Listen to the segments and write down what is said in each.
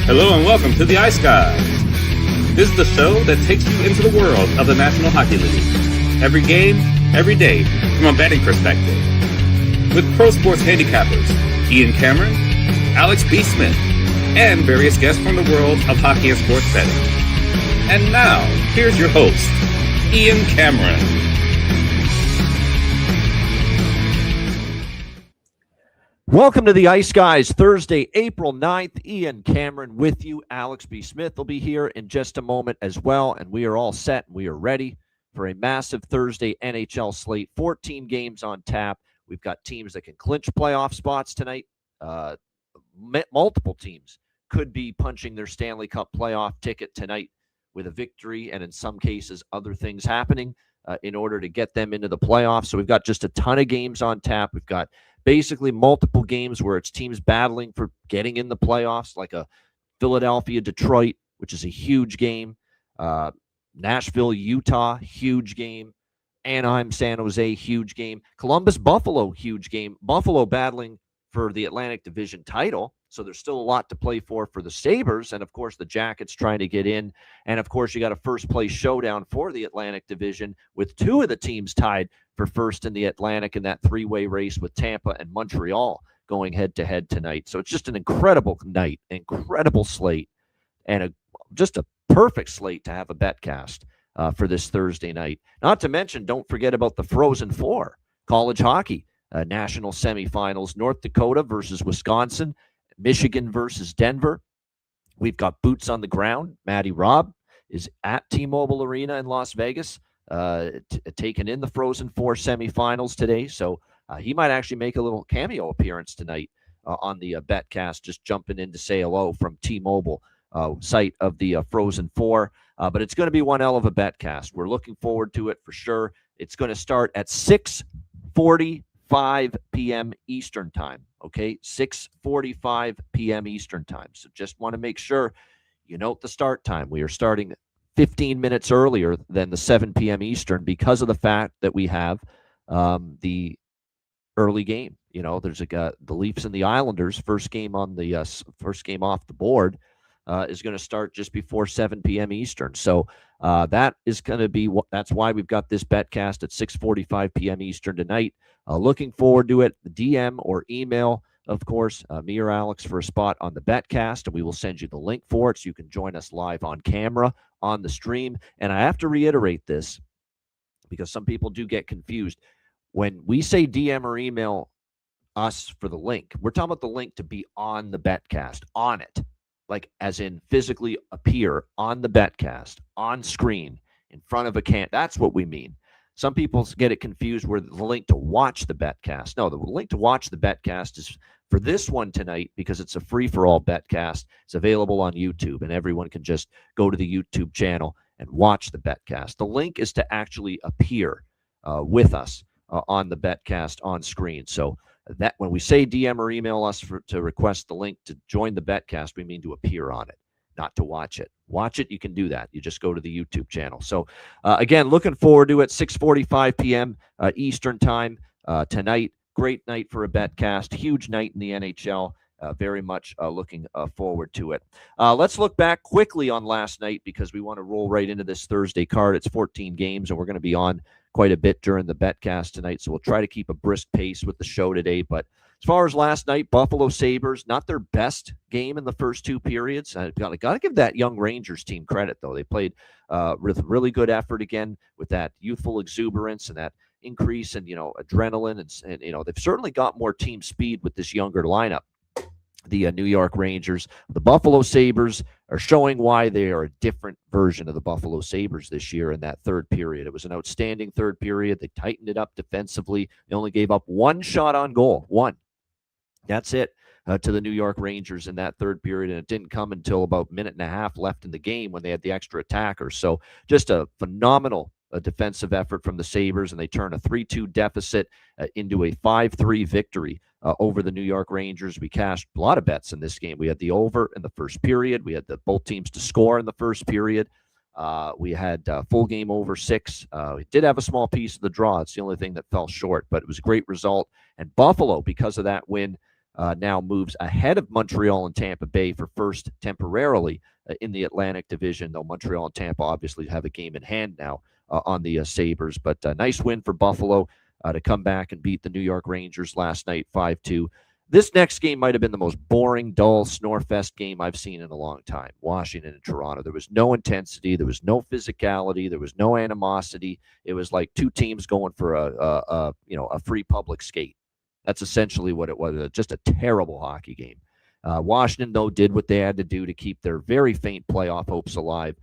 Hello and welcome to the Ice Guys. This is the show that takes you into the world of the National Hockey League. Every game, every day, from a betting perspective. With pro sports handicappers, Ian Cameron, Alex B. Smith, and various guests from the world of hockey and sports betting. And now, here's your host, Ian Cameron. Welcome to the Ice Guys, Thursday, April 9th. Ian Cameron with you. Alex B. Smith will be here in just a moment as well, and we are all set. We are ready for a massive Thursday NHL slate. 14 games on tap. We've got teams that can clinch playoff spots tonight. Multiple teams could be punching their Stanley Cup playoff ticket tonight with a victory, and in some cases, other things happening in order to get them into the playoffs. So we've got just a ton of games on tap. We've got basically multiple games where it's teams battling for getting in the playoffs, like a Philadelphia-Detroit, which is a huge game. Nashville-Utah, huge game. Anaheim-San Jose, huge game. Columbus-Buffalo, huge game. Buffalo battling for the Atlantic Division title, so there's still a lot to play for the Sabres, and of course the Jackets trying to get in, and of course you got a first-place showdown for the Atlantic Division with two of the teams tied for first in the Atlantic in that three-way race with Tampa and Montreal going head-to-head tonight. So it's just an incredible night, incredible slate, and just a perfect slate to have a betcast for this Thursday night. Not to mention, don't forget about the Frozen Four, college hockey. National semifinals, North Dakota versus Wisconsin, Michigan versus Denver. We've got boots on the ground. Matty Robb is at T-Mobile Arena in Las Vegas, taking in the Frozen Four semifinals today. So he might actually make a little cameo appearance tonight on the betcast, just jumping in to say hello from T-Mobile, site of the Frozen Four. But it's going to be one hell of a betcast. We're looking forward to it for sure. It's going to start at 6:45 p.m. Eastern time, okay? 6:45 p.m. Eastern time. So just want to make sure you note the start time. We are starting 15 minutes earlier than the 7 p.m. Eastern because of the fact that we have the early game. You know, there's the Leafs and the Islanders. First game off the board is going to start just before 7 p.m. Eastern. So that is going to be that's why we've got this betcast at 6:45 p.m. Eastern tonight. Looking forward to it. DM or email, of course, me or Alex for a spot on the betcast, and we will send you the link for it so you can join us live on camera on the stream. And I have to reiterate this because some people do get confused. When we say DM or email us for the link, we're talking about the link to be on the betcast, on it. Like as in physically appear on the betcast, on screen, in front of a can. That's what we mean. Some people get it confused where the link to watch the betcast. No, the link to watch the betcast is for this one tonight because it's a free-for-all betcast. It's available on YouTube, and everyone can just go to the YouTube channel and watch the betcast. The link is to actually appear with us on the betcast on screen. So that when we say DM or email us to request the link to join the betcast, we mean to appear on it, not to watch it. Watch it, you can do that. You just go to the YouTube channel. So, again, looking forward to it, 6:45 p.m. Eastern time tonight. Great night for a betcast. Huge night in the NHL. Very much looking forward to it. Let's look back quickly on last night because we want to roll right into this Thursday card. It's 14 games, and we're going to be on quite a bit during the betcast tonight, so we'll try to keep a brisk pace with the show today. But as far as last night, Buffalo Sabres, not their best game in the first two periods. I've got to give that young Rangers team credit, though. They played with really good effort again with that youthful exuberance and that increase in, adrenaline. And they've certainly got more team speed with this younger lineup. The New York Rangers. The Buffalo Sabres are showing why they are a different version of the Buffalo Sabres this year in that third period. It was an outstanding third period. They tightened it up defensively. They only gave up one shot on goal. One. That's it to the New York Rangers in that third period, and it didn't come until about a minute and a half left in the game when they had the extra attackers. So just a phenomenal defensive effort from the Sabres, and they turn a 3-2 deficit into a 5-3 victory over the New York Rangers. We cashed a lot of bets in this game. We had the over in the first period. We had both teams to score in the first period. We had full game over 6. We did have a small piece of the draw. It's the only thing that fell short, but it was a great result. And Buffalo, because of that win, now moves ahead of Montreal and Tampa Bay for first temporarily in the Atlantic Division, though Montreal and Tampa obviously have a game in hand now on the Sabres. But a nice win for Buffalo to come back and beat the New York Rangers last night 5-2. This next game might have been the most boring, dull, snore-fest game I've seen in a long time. Washington and Toronto. There was no intensity. There was no physicality. There was no animosity. It was like two teams going for a free public skate. That's essentially what it was. Just a terrible hockey game. Washington, though, did what they had to do to keep their very faint playoff hopes alive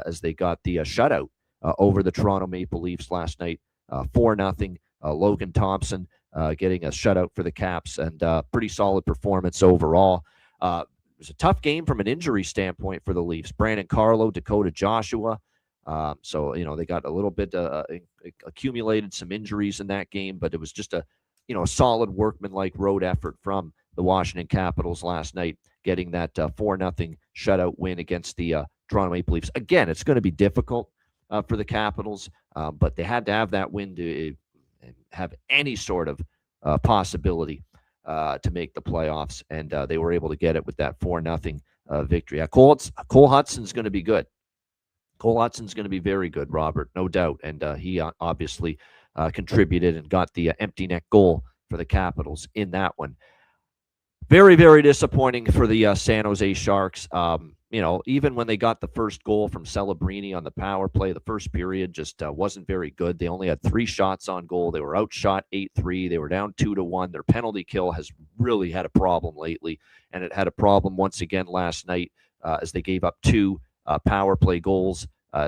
as they got the shutout over the Toronto Maple Leafs last night, 4-0. Logan Thompson getting a shutout for the Caps, and pretty solid performance overall. It was a tough game from an injury standpoint for the Leafs. Brandon Carlo, Dakota Joshua. So, they got a little bit accumulated some injuries in that game, but it was just a solid workmanlike road effort from the Washington Capitals last night, getting that 4-0 shutout win against the Toronto Maple Leafs. Again, it's going to be difficult for the Capitals, but they had to have that win to have any sort of possibility to make the playoffs, and they were able to get it with that 4-0 victory. Cole Hudson's going to be good. Cole Hudson's going to be very good, Robert, no doubt, and he obviously contributed and got the empty net goal for the Capitals in that one. Very, very disappointing for the San Jose Sharks. Even when they got the first goal from Celebrini on the power play, the first period just wasn't very good. They only had 3 shots on goal. They were outshot 8-3. They were down 2-1. Their penalty kill has really had a problem lately, and it had a problem once again last night as they gave up 2 power play goals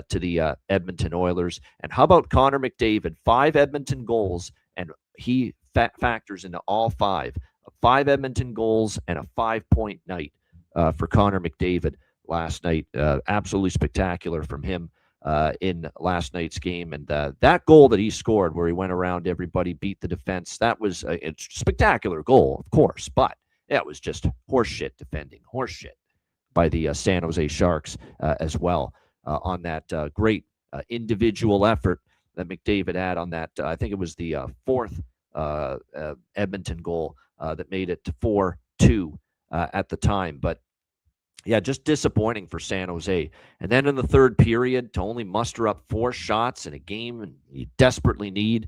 to the Edmonton Oilers. And how about Connor McDavid? 5 Edmonton goals, and he factors into all 5. 5 Edmonton goals and a 5-point night for Connor McDavid last night. Absolutely spectacular from him in last night's game. And that goal that he scored where he went around everybody, beat the defense, that was a spectacular goal, of course, but that was just horseshit defending, horseshit by the San Jose Sharks as well on that great individual effort that McDavid had on that. I think it was the 4th Edmonton goal that made it to 4-2 at the time. But yeah, just disappointing for San Jose. And then in the third period, to only muster up 4 shots in a game and you desperately need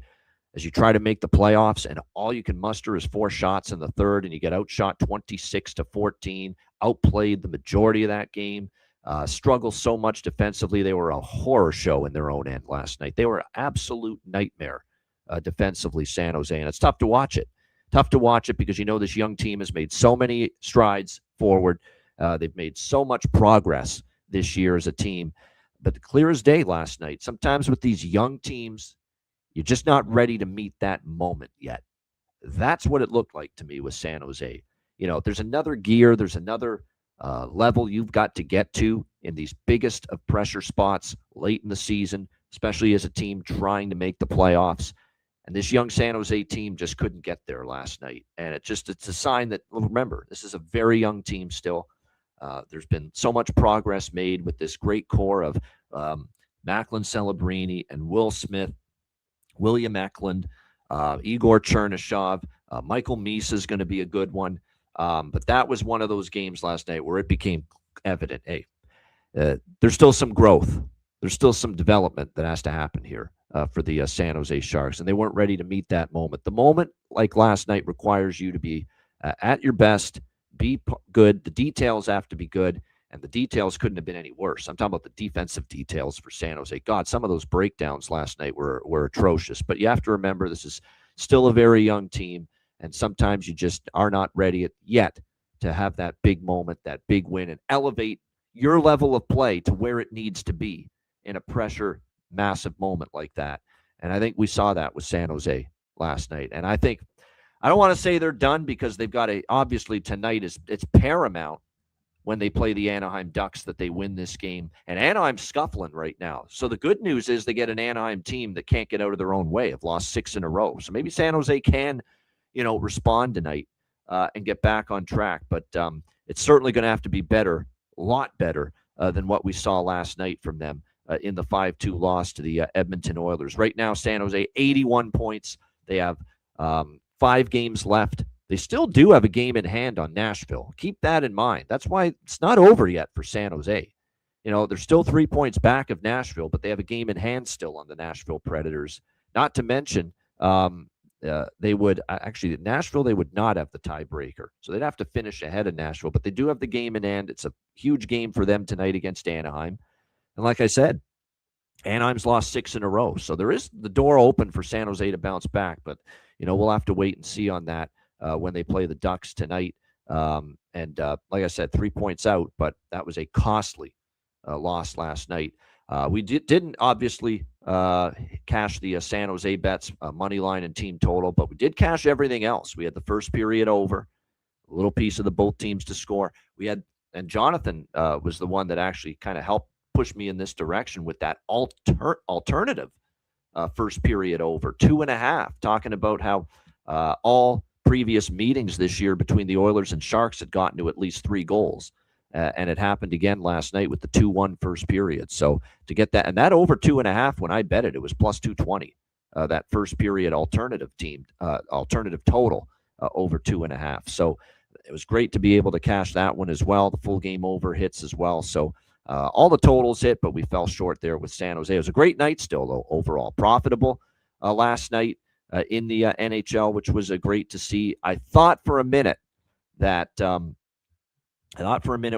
as you try to make the playoffs, and all you can muster is 4 shots in the third, and you get outshot 26-14, outplayed the majority of that game, struggle so much defensively. They were a horror show in their own end last night. They were an absolute nightmare defensively, San Jose, and it's tough to watch it. Tough to watch it because this young team has made so many strides forward. They've made so much progress this year as a team. But clear as day last night, sometimes with these young teams, you're just not ready to meet that moment yet. That's what it looked like to me with San Jose. There's another gear, there's another level you've got to get to in these biggest of pressure spots late in the season, especially as a team trying to make the playoffs. And this young San Jose team just couldn't get there last night. And it's a sign that, remember, this is a very young team still. There's been so much progress made with this great core of Macklin Celebrini and Will Smith, William Eklund, Igor Chernyshov. Michael Meese is going to be a good one. But that was one of those games last night where it became evident, there's still some growth. There's still some development that has to happen here for the San Jose Sharks, and they weren't ready to meet that moment. The moment, like last night, requires you to be at your best, be good. The details have to be good, and the details couldn't have been any worse. I'm talking about the defensive details for San Jose. God, some of those breakdowns last night were atrocious, but you have to remember this is still a very young team, and sometimes you just are not ready yet to have that big moment, that big win, and elevate your level of play to where it needs to be in a pressure massive moment like that. And I think we saw that with San Jose last night. And I don't want to say they're done because they've got obviously tonight it's paramount when they play the Anaheim Ducks that they win this game. And Anaheim's scuffling right now. So the good news is they get an Anaheim team that can't get out of their own way, have lost 6 in a row. So maybe San Jose can, respond tonight and get back on track. But it's certainly going to have to be better, a lot better than what we saw last night from them in the 5-2 loss to the Edmonton Oilers. Right now, San Jose, 81 points. They have 5 games left They still do have a game in hand on Nashville. Keep that in mind. That's why it's not over yet for San Jose. They're still 3 points back of Nashville, but they have a game in hand still on the Nashville Predators. Not to mention, they would Nashville, they would not have the tiebreaker. So they'd have to finish ahead of Nashville, but they do have the game in hand. It's a huge game for them tonight against Anaheim. And like I said, Anaheim's lost 6 in a row. So there is the door open for San Jose to bounce back, but we'll have to wait and see on that when they play the Ducks tonight. Like I said, 3 points out, but that was a costly loss last night. We didn't obviously cash the San Jose bets, money line and team total, but we did cash everything else. We had the first period over, a little piece of the both teams to score. And Jonathan was the one that actually kind of helped push me in this direction with that alternative first period over, 2.5, talking about how all previous meetings this year between the Oilers and Sharks had gotten to at least 3 goals. And it happened again last night with the 2-1 first period. So to get that, and that over 2.5, when I bet it, it was plus 220. That first period alternative total over 2.5. So it was great to be able to cash that one as well. The full game over hits as well. So all the totals hit, but we fell short there with San Jose. It was a great night still, though, overall. Profitable last night in the NHL, which was great to see. I thought for a minute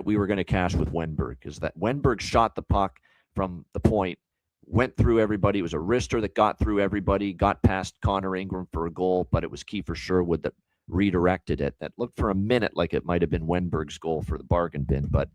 we were going to cash with Wenberg, because that Wenberg shot the puck from the point, went through everybody. It was a wrister that got through everybody, got past Connor Ingram for a goal, but it was Kiefer Sherwood that redirected it. That looked for a minute like it might have been Wenberg's goal for the bargain bin, but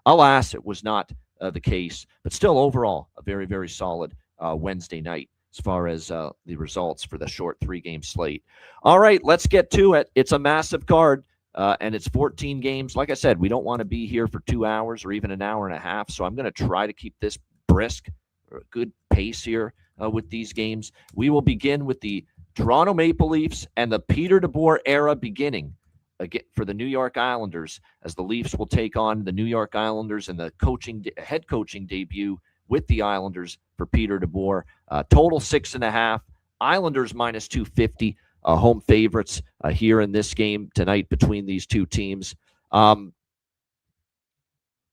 alas, it was not the case. But still, overall, a very, very solid Wednesday night as far as the results for the short 3-game slate. All right, let's get to it. It's a massive card. And it's 14 games. Like I said, we don't want to be here for 2 hours or even an hour and a half. So I'm going to try to keep this brisk, or a good pace here with these games. We will begin with the Toronto Maple Leafs and the Peter DeBoer era beginning again for the New York Islanders, as the Leafs will take on the New York Islanders in the head coaching debut with the Islanders for Peter DeBoer. Total 6.5. Islanders minus 250. Home favorites here in this game tonight between these two teams.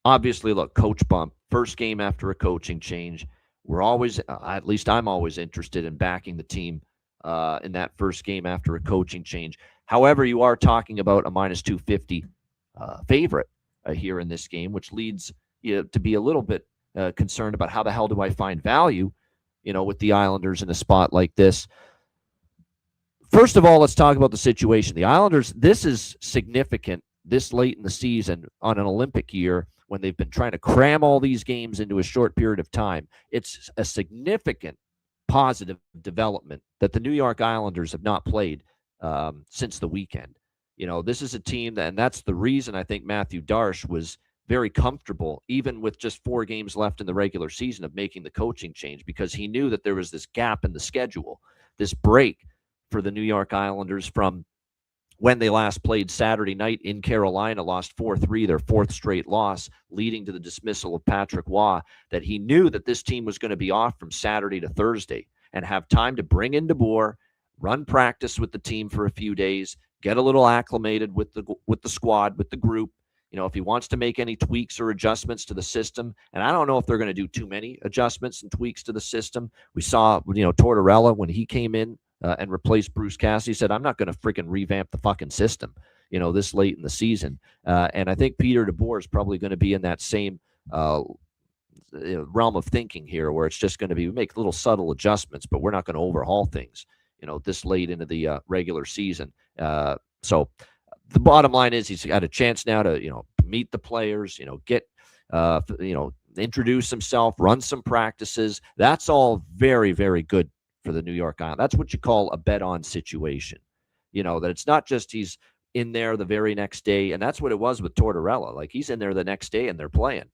Obviously, look, coach bump, first game after a coaching change. We're always, at least I'm always interested in backing the team in that first game after a coaching change. However, you are talking about a minus 250 favorite here in this game, which leads you to be a little bit concerned about how the hell do I find value, with the Islanders in a spot like this. First of all, let's talk about the situation. The Islanders, this is significant this late in the season on an Olympic year when they've been trying to cram all these games into a short period of time. It's a significant positive development that the New York Islanders have not played since the weekend. This is a team and that's the reason I think Matthew Darche was very comfortable, even with just 4 games left in the regular season, of making the coaching change, because he knew that there was this gap in the schedule, this break for the New York Islanders from when they last played Saturday night in Carolina, lost 4-3, their 4th straight loss, leading to the dismissal of Patrick Waugh, that he knew that this team was going to be off from Saturday to Thursday and have time to bring in DeBoer, run practice with the team for a few days, get a little acclimated with the squad, with the group. If he wants to make any tweaks or adjustments to the system, and I don't know if they're going to do too many adjustments and tweaks to the system. We saw, Tortorella, when he came in, and replaced Bruce Cassidy, said, I'm not going to freaking revamp the fucking system, this late in the season. And I think Peter DeBoer is probably going to be in that same realm of thinking here, where it's just going to be, we make little subtle adjustments, but we're not going to overhaul things, this late into the regular season. So the bottom line is he's got a chance now to, meet the players, get, introduce himself, run some practices. That's all very, very good for the New York Islanders. That's what you call a bet-on situation. That it's not just he's in there the very next day, and that's what it was with Tortorella. Like, he's in there the next day and they're playing.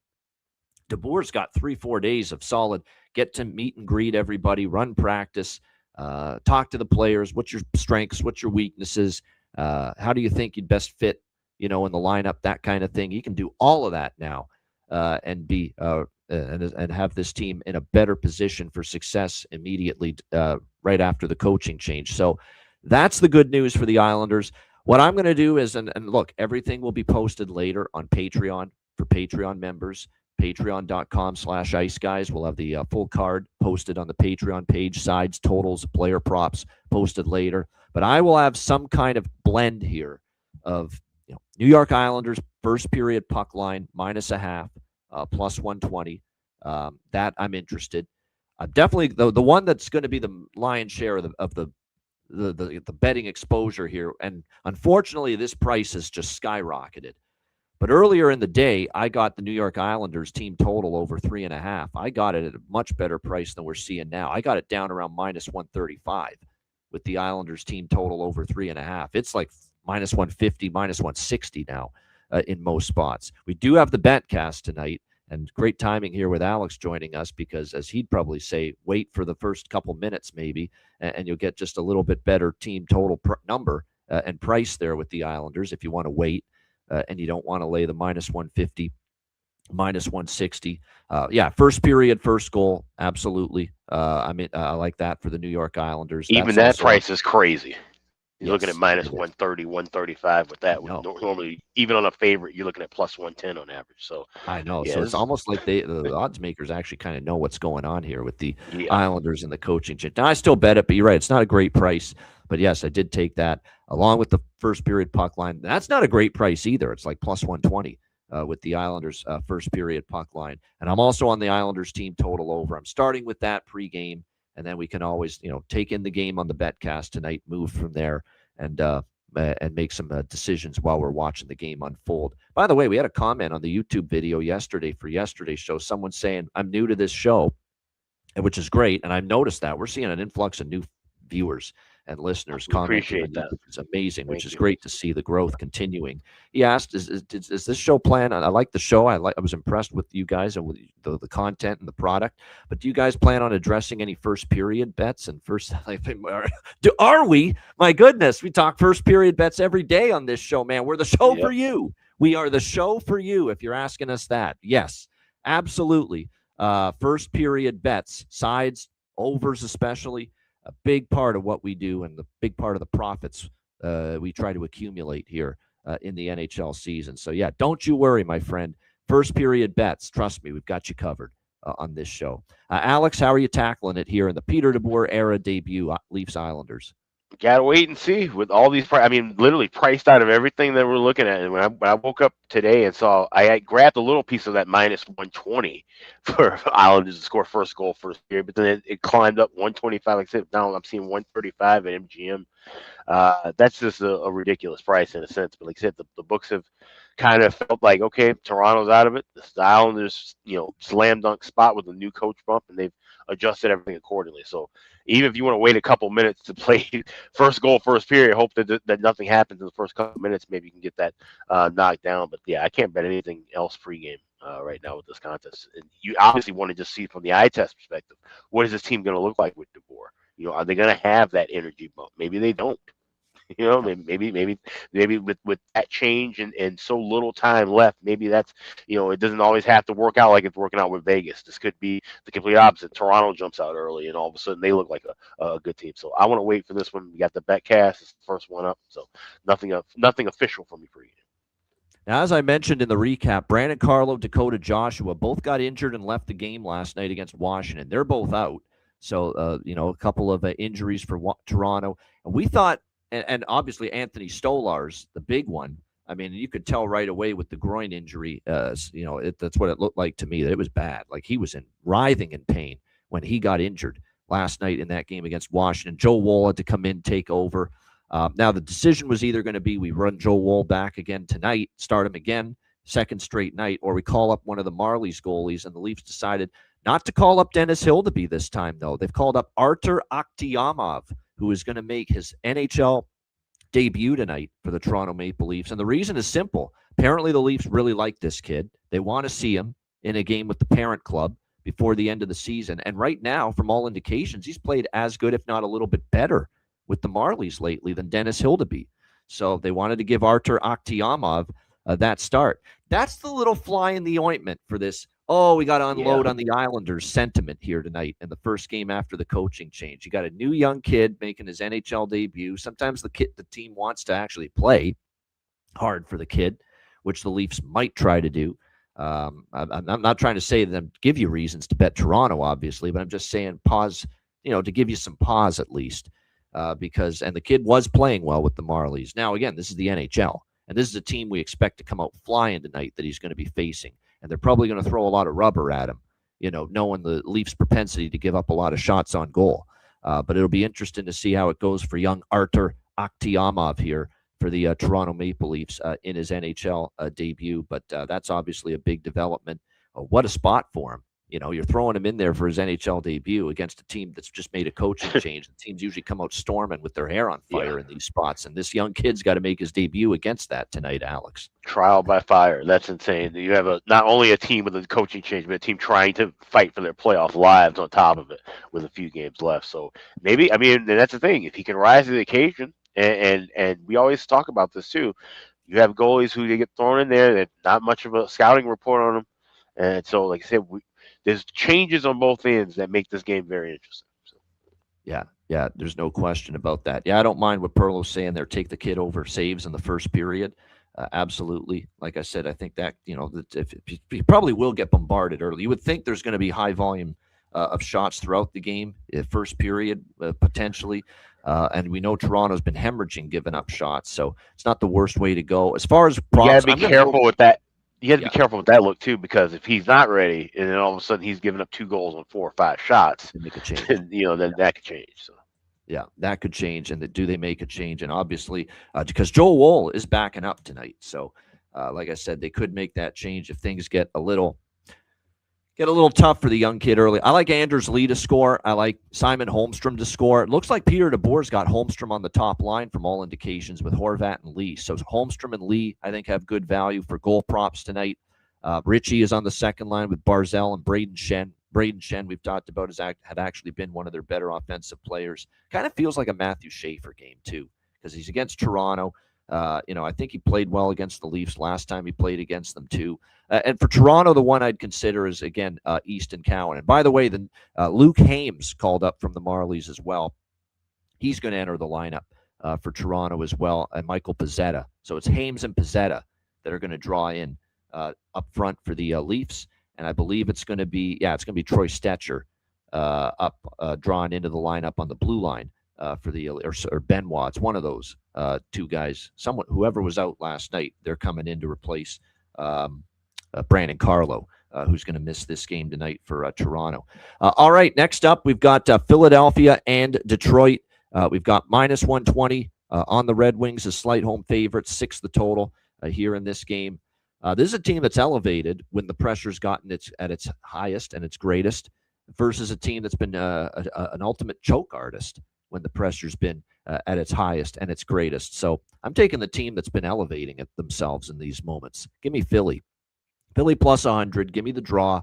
DeBoer's got 3-4 days of solid, get to meet and greet everybody, run practice, talk to the players. What's your strengths? What's your weaknesses? How do you think you'd best fit, in the lineup, that kind of thing. He can do all of that now and be and have this team in a better position for success immediately right after the coaching change. So that's the good news for the Islanders. What I'm going to do is, and look, everything will be posted later on Patreon for Patreon members. Patreon.com/Ice Guys. We'll have the full card posted on the Patreon page, sides, totals, player props posted later. But I will have some kind of blend here of New York Islanders first period puck line -0.5, plus 120. That I'm interested. Definitely the one that's going to be the lion's share of the betting exposure here. And unfortunately, this price has just skyrocketed. But earlier in the day, I got the New York Islanders team total over 3.5. I got it at a much better price than we're seeing now. I got it down around -135 with the Islanders team total over 3.5. It's like -150, -160 now in most spots. We do have the Betcast tonight, and great timing here with Alex joining us because, as he'd probably say, wait for the first couple minutes maybe, and you'll get just a little bit better team total number and price there with the Islanders if you want to wait. And you don't want to lay the -150, -160. Yeah, first period, first goal, absolutely. I like that for the New York Islanders. Even that price is crazy. You're looking at -130, 135 with that. Normally, even on a favorite, you're looking at +110 on average. So I know. Yeah, so it's almost like the odds makers actually kind of know what's going on here with the Islanders and the coaching change. Now, I still bet it, but you're right. It's not a great price. But yes, I did take that along with the first period puck line. That's not a great price either. It's like +120 with the Islanders first period puck line. And I'm also on the Islanders team total over. I'm starting with that pregame, and then we can always take in the game on the Betcast tonight, move from there, and make some decisions while we're watching the game unfold. By the way, we had a comment on the YouTube video yesterday for yesterday's show. Someone saying, I'm new to this show, which is great. And I've noticed that. We're seeing an influx of new viewers and listeners commenting. Appreciate that. It's amazing, which is great to see the growth continuing. He asked, is this show plan? I like the show. I was impressed with you guys and with the content and the product. But do you guys plan on addressing any first period bets and first? Are we? My goodness, we talk first period bets every day on this show, man. We're the show for you. We are the show for you. If you're asking us that, yes, absolutely. First period bets, sides, overs, especially. A big part of what we do and the big part of the profits we try to accumulate here in the NHL season. So, yeah, don't you worry, my friend. First period bets, trust me, we've got you covered on this show. Alex, how are you tackling it here in the Peter DeBoer era debut, Leafs Islanders? Gotta wait and see with all these. Literally priced out of everything that we're looking at. And when I woke up today and saw, I grabbed a little piece of that -120 for Islanders to score first goal first period, but then it climbed up 125. Like I said, now I'm seeing 135 at MGM. That's just a ridiculous price in a sense. But like I said, the books have kind of felt like, okay, Toronto's out of it. The Islanders, slam dunk spot with a new coach bump, and they've adjusted everything accordingly. So even if you want to wait a couple minutes to play first goal, first period, hope that nothing happens in the first couple minutes, maybe you can get that knocked down. But yeah, I can't bet anything else pregame right now with this contest. And you obviously want to just see from the eye test perspective, what is this team going to look like with DeBoer? Are they going to have that energy bump? Maybe they don't. Maybe with that change and so little time left, maybe that's, it doesn't always have to work out like it's working out with Vegas. This could be the complete opposite. Toronto jumps out early and all of a sudden they look like a good team. So I want to wait for this one. We got the Betcast, it's the first one up. So nothing official from me for you. Now, as I mentioned in the recap, Brandon Carlo, Dakota Joshua both got injured and left the game last night against Washington. They're both out. So, a couple of injuries for Toronto. And we thought, and obviously Anthony Stolarz, the big one. I mean, you could tell right away with the groin injury, that's what it looked like to me, that it was bad. Like he was writhing in pain when he got injured last night in that game against Washington. Joe Woll had to come in, take over. Now, the decision was either going to be we run Joe Woll back again tonight, start him again, second straight night, or we call up one of the Marlies goalies, and the Leafs decided not to call up Dennis Hildeby this time, though. They've called up Artur Akhtiamov, who is going to make his NHL debut tonight for the Toronto Maple Leafs. And the reason is simple. Apparently, the Leafs really like this kid. They want to see him in a game with the parent club before the end of the season. And right now, from all indications, he's played as good, if not a little bit better, with the Marlies lately than Dennis Hildeby. So they wanted to give Artur Akhtiamov that start. That's the little fly in the ointment for this Oh, we got to unload on the Islanders' sentiment here tonight in the first game after the coaching change. You got a new young kid making his NHL debut. Sometimes the team wants to actually play hard for the kid, which the Leafs might try to do. I'm not trying to say them give you reasons to bet Toronto, obviously, but I'm just saying pause, to give you some pause at least, because the kid was playing well with the Marlies. Now, again, this is the NHL, and this is a team we expect to come out flying tonight that he's going to be facing. And they're probably going to throw a lot of rubber at him, knowing the Leafs' propensity to give up a lot of shots on goal. But it'll be interesting to see how it goes for young Artur Akhtiamov here for the Toronto Maple Leafs in his NHL debut. But that's obviously a big development. What a spot for him. You're throwing him in there for his NHL debut against a team that's just made a coaching change. The teams usually come out storming with their hair on fire in these spots. And this young kid's got to make his debut against that tonight, Alex. Trial by fire. That's insane. You have not only a team with a coaching change, but a team trying to fight for their playoff lives on top of it with a few games left. So maybe, and that's the thing. If he can rise to the occasion, and we always talk about this too, you have goalies who they get thrown in there that not much of a scouting report on them. And so, like I said, there's changes on both ends that make this game very interesting. So. Yeah, there's no question about that. Yeah, I don't mind what Perlo's saying there. Take the kid over saves in the first period. Absolutely. Like I said, I think that, if he probably will get bombarded early. You would think there's going to be high volume of shots throughout the game, first period, potentially. And we know Toronto's been hemorrhaging giving up shots, so it's not the worst way to go. As far as props, you got to be careful with that. You have to be careful with that look too, because if he's not ready, and then all of a sudden he's giving up 2 goals on 4 or 5 shots, make a change. Then that could change. So. Yeah, that could change. And do they make a change? And obviously, because Joel Woll is backing up tonight, so like I said, they could make that change if things get a little tough for the young kid early. I like Anders Lee to score. I like Simon Holmstrom to score. It looks like Peter DeBoer's got Holmstrom on the top line from all indications with Horvat and Lee. So Holmstrom and Lee, I think, have good value for goal props tonight. Ritchie is on the second line with Barzell and Braden Shen. Braden Shen, we've talked about, had actually been one of their better offensive players. Kind of feels like a Matthew Schaefer game, too, because he's against Toronto. I think he played well against the Leafs last time he played against them, too. And for Toronto, the one I'd consider is, again, Easton Cowan. And by the way, Luke Hames called up from the Marlies as well. He's going to enter the lineup for Toronto as well, and Michael Pezzetta. So it's Hames and Pezzetta that are going to draw in up front for the Leafs. And I believe it's going to be Troy Stetcher drawn into the lineup on the blue line for the or Benoit. It's one of those 2 guys. Whoever was out last night, they're coming in to replace Brandon Carlo, who's going to miss this game tonight for Toronto. All right, next up, we've got Philadelphia and Detroit. We've got -120 on the Red Wings, a slight home favorite, 6 the total here in this game. This is a team that's elevated when the pressure's gotten at its highest and its greatest versus a team that's been an ultimate choke artist when the pressure's been at its highest and its greatest. So I'm taking the team that's been elevating it themselves in these moments. Give me Philly. Philly plus 100. Give me the draw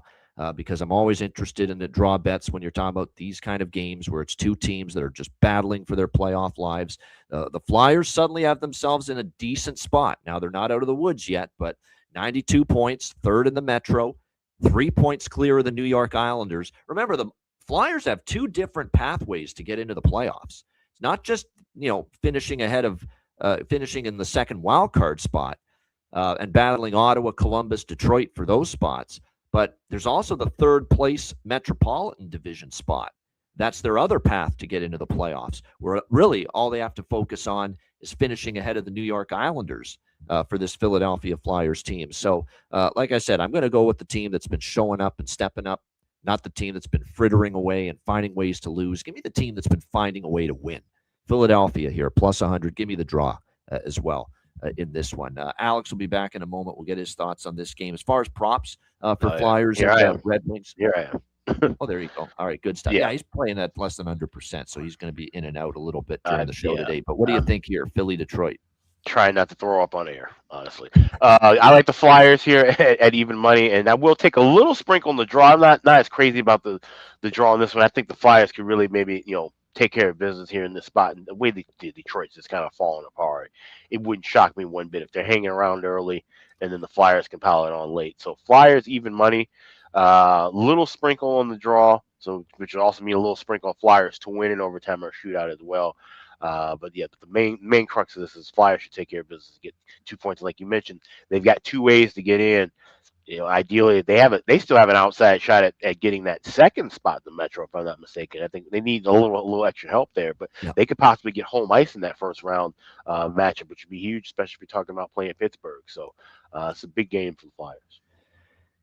because I'm always interested in the draw bets when you're talking about these kind of games where it's 2 teams that are just battling for their playoff lives. The Flyers suddenly have themselves in a decent spot. Now, they're not out of the woods yet, but 92 points, 3rd in the Metro, 3 points clear of the New York Islanders. Remember, the Flyers have 2 different pathways to get into the playoffs. It's not just, finishing in the second wild card spot and battling Ottawa, Columbus, Detroit for those spots. But there's also the 3rd place Metropolitan Division spot. That's their other path to get into the playoffs, where really all they have to focus on is finishing ahead of the New York Islanders for this Philadelphia Flyers team. So, like I said, I'm going to go with the team that's been showing up and stepping up, not the team that's been frittering away and finding ways to lose. Give me the team that's been finding a way to win. Philadelphia here, plus 100. Give me the draw as well in this one. Alex will be back in a moment. We'll get his thoughts on this game. As far as props for Flyers and Red Wings. Here I am. Oh, there you go. All right, good stuff. Yeah, he's playing at less than 100%, so he's going to be in and out a little bit during the show today. But what do you think here, Philly, Detroit? Try not to throw up on air, honestly. I like the Flyers here at even money, and I will take a little sprinkle on the draw. I'm not as crazy about the draw on this one. I think the Flyers could really maybe take care of business here in this spot. And the way Detroit's just kind of falling apart, it wouldn't shock me one bit if they're hanging around early and then the Flyers can pile it on late. So Flyers even money. Little sprinkle on the draw, so which would also mean a little sprinkle of Flyers to win in overtime or shootout as well. But the main crux of this is Flyers should take care of business, get 2 points. Like you mentioned, they've got 2 ways to get in. Ideally, they still have an outside shot at getting that second spot in the Metro, if I'm not mistaken. I think they need a little extra help there, but they could possibly get home ice in that first round matchup, which would be huge, especially if you're talking about playing Pittsburgh. So it's a big game for the Flyers.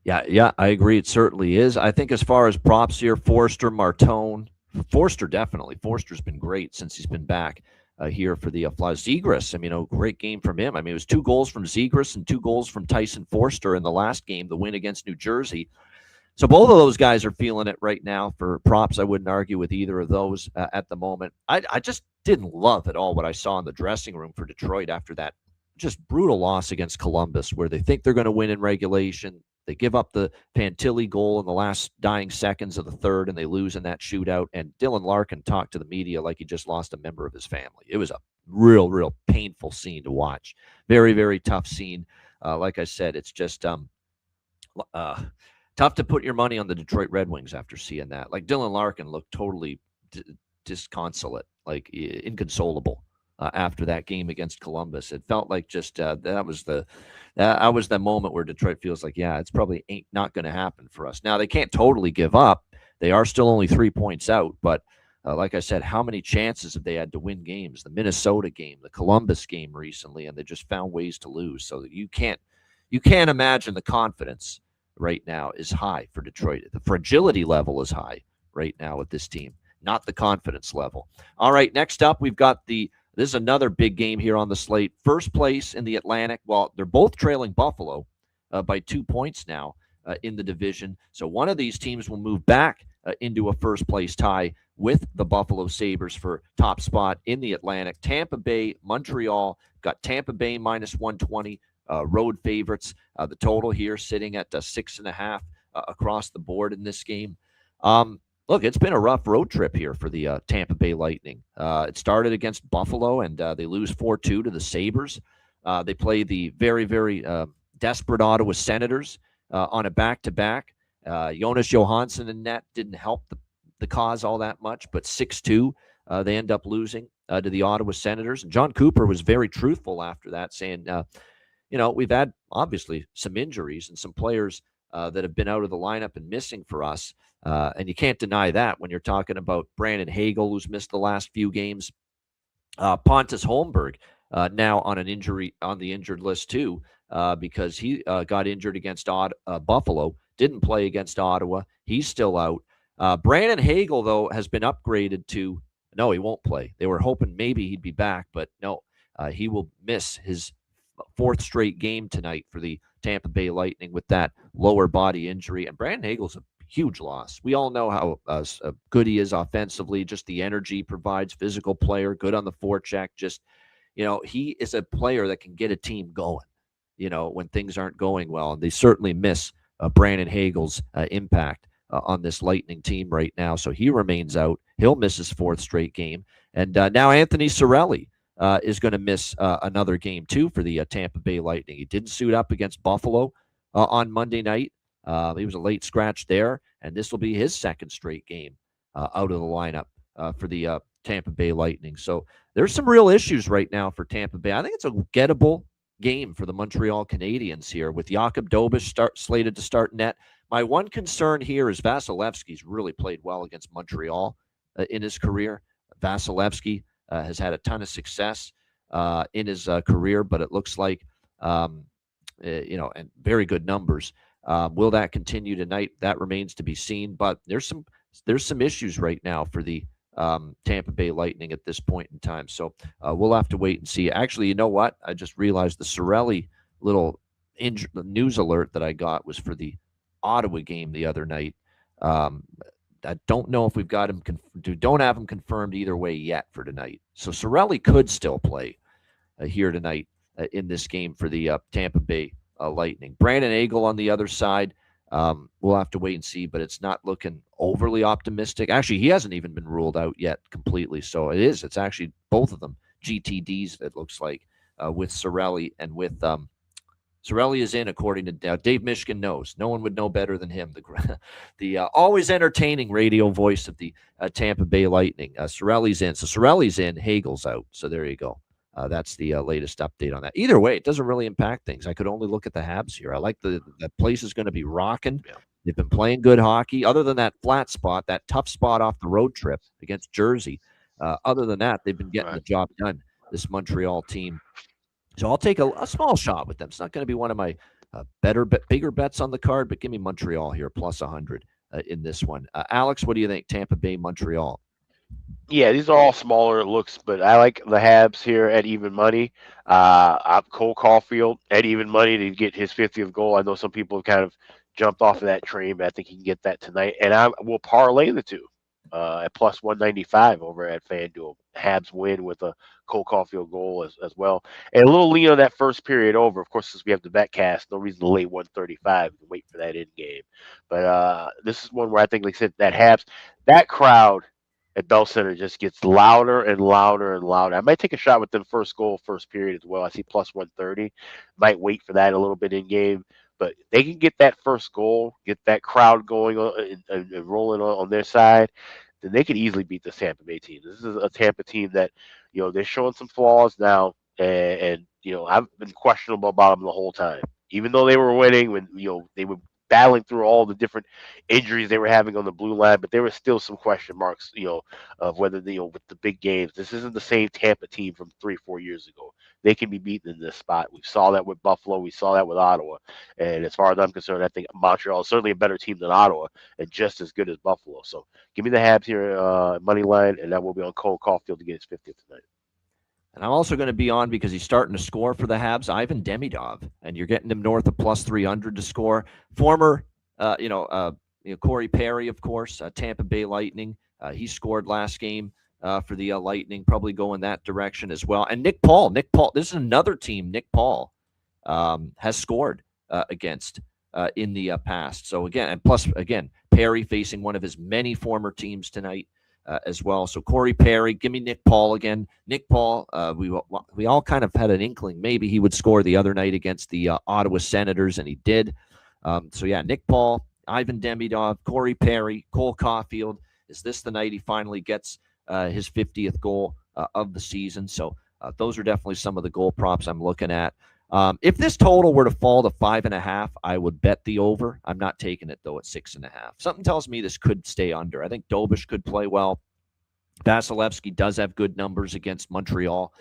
Yeah, I agree. It certainly is. I think as far as props here, Forster, Martone, Forster definitely. Forster's been great since he's been back here for the Flyers. Zegras, a great game from him. It was 2 goals from Zegras and 2 goals from Tyson Forster in the last game, the win against New Jersey. So both of those guys are feeling it right now for props. I wouldn't argue with either of those at the moment. I just didn't love at all what I saw in the dressing room for Detroit after that just brutal loss against Columbus, where they think they're going to win in regulation. They give up the Fantilli goal in the last dying seconds of the third, and they lose in that shootout. And Dylan Larkin talked to the media like he just lost a member of his family. It was a real painful scene to watch. Very, very tough scene. Like I said, it's just tough to put your money on the Detroit Red Wings after seeing that. Like, Dylan Larkin looked totally disconsolate, like inconsolable. After that game against Columbus, it felt like just that was the moment where Detroit feels like, yeah, it's probably not going to happen for us. Now, they can't totally give up. They are still only 3 points out, but like I said, how many chances have they had to win games? The Minnesota game, the Columbus game recently, and they just found ways to lose. So you can't imagine the confidence right now is high for Detroit. The fragility level is high right now with this team, not the confidence level. All right, next up, we've got this is another big game here on the slate. First place in the Atlantic. Well, they're both trailing Buffalo by 2 points now in the division. So one of these teams will move back into a first-place tie with the Buffalo Sabres for top spot in the Atlantic. Tampa Bay, Montreal, got Tampa Bay minus 120, road favorites. The total here sitting at 6.5 across the board in this game. Look, it's been a rough road trip here for the Tampa Bay Lightning. It started against Buffalo, and they lose 4-2 to the Sabres. They play the very, very desperate Ottawa Senators on a back-to-back. Jonas Johansson in net didn't help the cause all that much, but 6-2, they end up losing to the Ottawa Senators. And John Cooper was very truthful after that, saying, we've had, obviously, some injuries and some players that have been out of the lineup and missing for us. And you can't deny that when you're talking about Brandon Hagel, who's missed the last few games. Pontus Holmberg now on the injured list too, because he got injured against Buffalo, didn't play against Ottawa. He's still out. Brandon Hagel, though, has been upgraded to no, he won't play. They were hoping maybe he'd be back, but no, he will miss his 4th straight game tonight for the Tampa Bay Lightning with that lower body injury. And Brandon Hagel's a huge loss. We all know how good he is offensively, just the energy he provides, physical player, good on the forecheck. Just, he is a player that can get a team going, when things aren't going well. And they certainly miss Brandon Hagel's impact on this Lightning team right now. So he remains out. He'll miss his 4th straight game. And now Anthony Cirelli is going to miss another game, too, for the Tampa Bay Lightning. He didn't suit up against Buffalo on Monday night. He was a late scratch there, and this will be his 2nd straight game out of the lineup for the Tampa Bay Lightning. So there's some real issues right now for Tampa Bay. I think it's a gettable game for the Montreal Canadiens here with Jakub Dobeš slated to start net. My one concern here is Vasilevsky's really played well against Montreal in his career. Vasilevsky has had a ton of success in his career, but it looks like, and very good numbers. Will that continue tonight? That remains to be seen. But there's some issues right now for the Tampa Bay Lightning at this point in time. So we'll have to wait and see. Actually, you know what? I just realized the Cirelli little news alert that I got was for the Ottawa game the other night. I don't know if we've got him. Don't have him confirmed either way yet for tonight. So Cirelli could still play here tonight in this game for the Tampa Bay Lightning. Brandon Hagel on the other side. We'll have to wait and see, but it's not looking overly optimistic. Actually, he hasn't even been ruled out yet completely. So it's actually both of them GTDs, it looks like, with Cirelli and with Cirelli is in, according to Dave Mishkin knows. No one would know better than him. The always entertaining radio voice of the Tampa Bay Lightning. Cirelli's in. So Cirelli's in, Hagel's out. So there you go. That's the latest update on that. Either way, it doesn't really impact things. I could only look at the Habs here. I like the place is going to be rocking. Yeah. They've been playing good hockey. Other than that flat spot, that tough spot off the road trip against Jersey, other than that, they've been getting the job done, this Montreal team. So I'll take a small shot with them. It's not going to be one of my bigger bets on the card, but give me Montreal here, plus 100 in this one. Alex, what do you think? Tampa Bay, Montreal. Yeah, these are all smaller looks, but I like the Habs here at even money. I'm Cole Caulfield at even money to get his 50th goal. I know some people have kind of jumped off of that train, but I think he can get that tonight. And I will parlay the two at plus 195 over at FanDuel. Habs win with a Cole Caulfield goal as well. And a little lean on that first period over. Of course, since we have the bet cast, no reason to lay 135 and wait for that in game. But this is one where I think, like I said, that Habs, that crowd at Bell Center just gets louder and louder and louder. I might take a shot with them first goal, first period as well. I see plus 130. Might wait for that a little bit in game. But they can get that first goal, get that crowd going and rolling on their side, then they could easily beat the Tampa Bay team. This is a Tampa team that, they're showing some flaws now. And I've been questionable about them the whole time. Even though they were winning when, they were battling through all the different injuries they were having on the blue line, but there were still some question marks, of whether, with the big games, this isn't the same Tampa team from 3-4 years ago. They can be beaten in this spot. We saw that with Buffalo. We saw that with Ottawa. And as far as I'm concerned, I think Montreal is certainly a better team than Ottawa and just as good as Buffalo. So give me the Habs here, money line, and that will be on Cole Caulfield to get his 50th tonight. And I'm also going to be on because he's starting to score for the Habs, Ivan Demidov, and you're getting him north of plus 300 to score. Former, Corey Perry, of course, Tampa Bay Lightning. He scored last game for the Lightning, probably go in that direction as well. And Nick Paul, this is another team Nick Paul has scored against in the past. So again, Perry facing one of his many former teams tonight. As well. So Corey Perry, give me Nick Paul again. Nick Paul, we all kind of had an inkling maybe he would score the other night against the Ottawa Senators, and he did. Nick Paul, Ivan Demidov, Corey Perry, Cole Caulfield. Is this the night he finally gets his 50th goal of the season? So those are definitely some of the goal props I'm looking at. If this total were to fall to 5.5, I would bet the over. I'm not taking it, though, at 6.5. Something tells me this could stay under. I think Dobish could play well. Vasilevsky does have good numbers against Montreal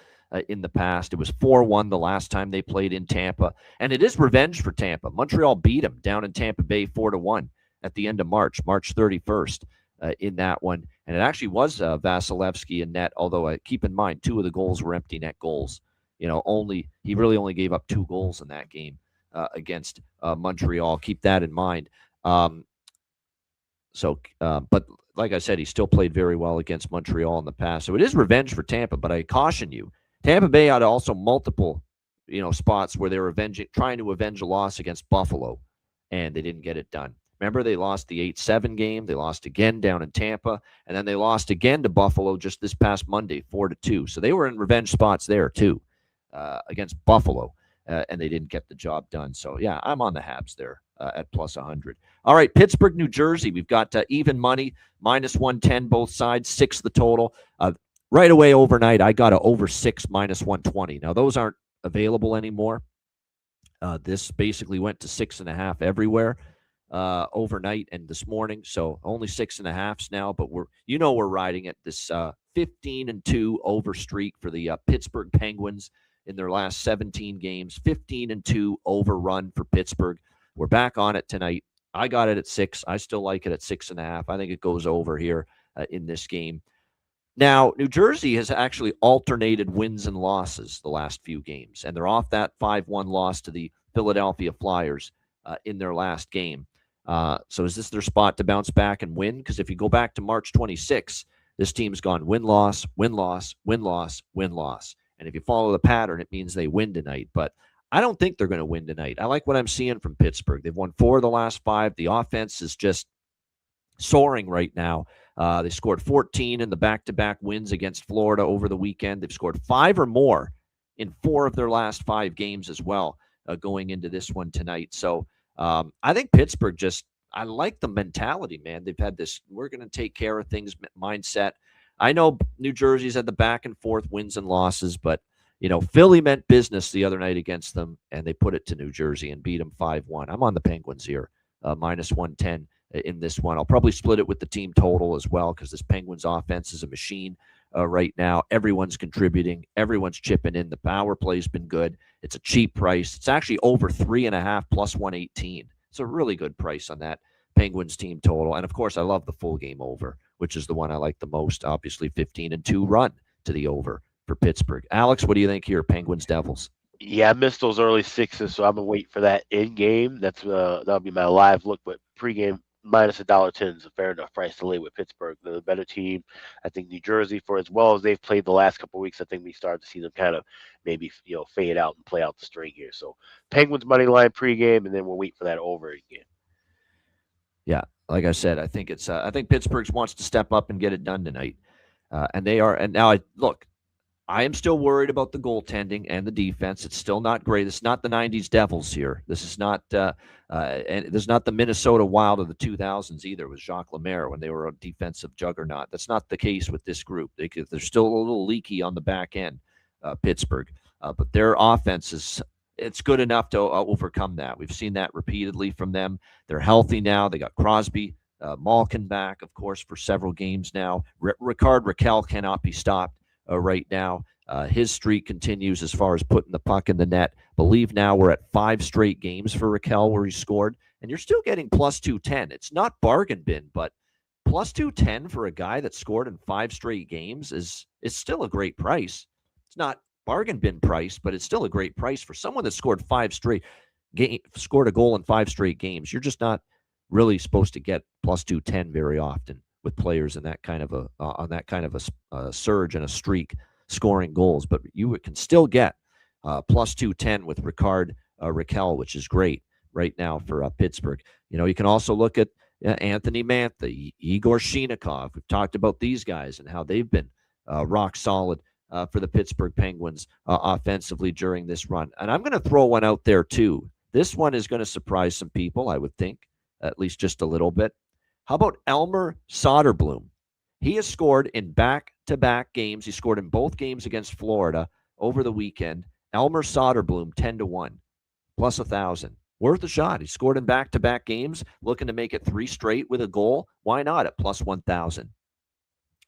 in the past. It was 4-1 the last time they played in Tampa. And it is revenge for Tampa. Montreal beat them down in Tampa Bay 4-1 at the end of March 31st in that one. And it actually was Vasilevsky in net, although keep in mind, 2 of the goals were empty net goals. He really only gave up 2 goals in that game against Montreal. Keep that in mind. But like I said, he still played very well against Montreal in the past. So it is revenge for Tampa, but I caution you, Tampa Bay had also multiple, spots where they were trying to avenge a loss against Buffalo, and they didn't get it done. Remember, they lost the 8-7 game. They lost again down in Tampa, and then they lost again to Buffalo just this past Monday, 4-2. So they were in revenge spots there too. Against Buffalo, and they didn't get the job done. So, yeah, I'm on the Habs there at plus 100. All right, Pittsburgh, New Jersey. We've got even money, minus 110 both sides, 6 the total. Right away overnight, I got a over 6 minus 120. Now, those aren't available anymore. This basically went to 6.5 everywhere overnight and this morning. So only 6.5s now, but we're riding it. This 15-2 over streak for the Pittsburgh Penguins in their last 17 games, 15-2 overrun for Pittsburgh. We're back on it tonight. I got it at 6. I still like it at 6.5. I think it goes over here in this game. Now, New Jersey has actually alternated wins and losses the last few games, and they're off that 5-1 loss to the Philadelphia Flyers in their last game. So is this their spot to bounce back and win? Because if you go back to March 26, this team's gone win-loss, win-loss, win-loss, win-loss. And if you follow the pattern, it means they win tonight. But I don't think they're going to win tonight. I like what I'm seeing from Pittsburgh. They've won 4 of the last 5. The offense is just soaring right now. They scored 14 in the back-to-back wins against Florida over the weekend. They've scored 5 or more in 4 of their last 5 games as well going into this one tonight. So I think Pittsburgh I like the mentality, man. They've had this, we're going to take care of things mindset. I know New Jersey's had the back and forth wins and losses, but Philly meant business the other night against them, and they put it to New Jersey and beat them 5-1. I'm on the Penguins here, minus 110 in this one. I'll probably split it with the team total as well, because this Penguins offense is a machine right now. Everyone's contributing. Everyone's chipping in. The power play's been good. It's a cheap price. It's actually over 3.5 plus 118. It's a really good price on that Penguins team total. And, of course, I love the full game over, which is the one I like the most. Obviously, 15-2 run to the over for Pittsburgh. Alex, what do you think here, Penguins Devils? Yeah, I missed those early sixes, so I'm going to wait for that in-game. That'll be my live look, but pregame minus $1.10 is a fair enough price to lay with Pittsburgh. They're the better team. I think New Jersey, for as well as they've played the last couple of weeks, I think we started to see them kind of maybe fade out and play out the string here. So Penguins money line pregame, and then we'll wait for that over again. Yeah, like I said, I think I think Pittsburgh wants to step up and get it done tonight, and they are. And now, I am still worried about the goaltending and the defense. It's still not great. It's not the '90s Devils here. This is not, and there's not the Minnesota Wild of the 2000s either with Jacques Lemaire when they were a defensive juggernaut. That's not the case with this group. They're still a little leaky on the back end, Pittsburgh, but their offense it's good enough to overcome that. We've seen that repeatedly from them. They're healthy now. They got Crosby, Malkin back, of course, for several games now. Ricard Raquel cannot be stopped. Right now, his streak continues as far as putting the puck in the net. Believe now we're at 5 straight games for Raquel where he scored, and you're still getting plus 210. It's not bargain bin, but plus 210 for a guy that scored in 5 straight games is still a great price. It's not bargain bin price, but it's still a great price for someone that scored scored a goal in 5 straight games. You're just not really supposed to get plus 210 very often with players in that kind of a surge and a streak scoring goals, but you can still get plus 210 with Ricard Raquel, which is great right now for Pittsburgh. You can also look at Anthony Mantha, Igor Shinikov. We've talked about these guys and how they've been rock solid for the Pittsburgh Penguins offensively during this run. And I'm going to throw one out there too. This one is going to surprise some people, I would think, at least just a little bit. How about Elmer Soderblom? He has scored in back-to-back games. He scored in both games against Florida over the weekend. Elmer Soderblom, 10-1, plus 1,000. Worth a shot. He scored in back-to-back games, looking to make it 3 straight with a goal. Why not at plus 1,000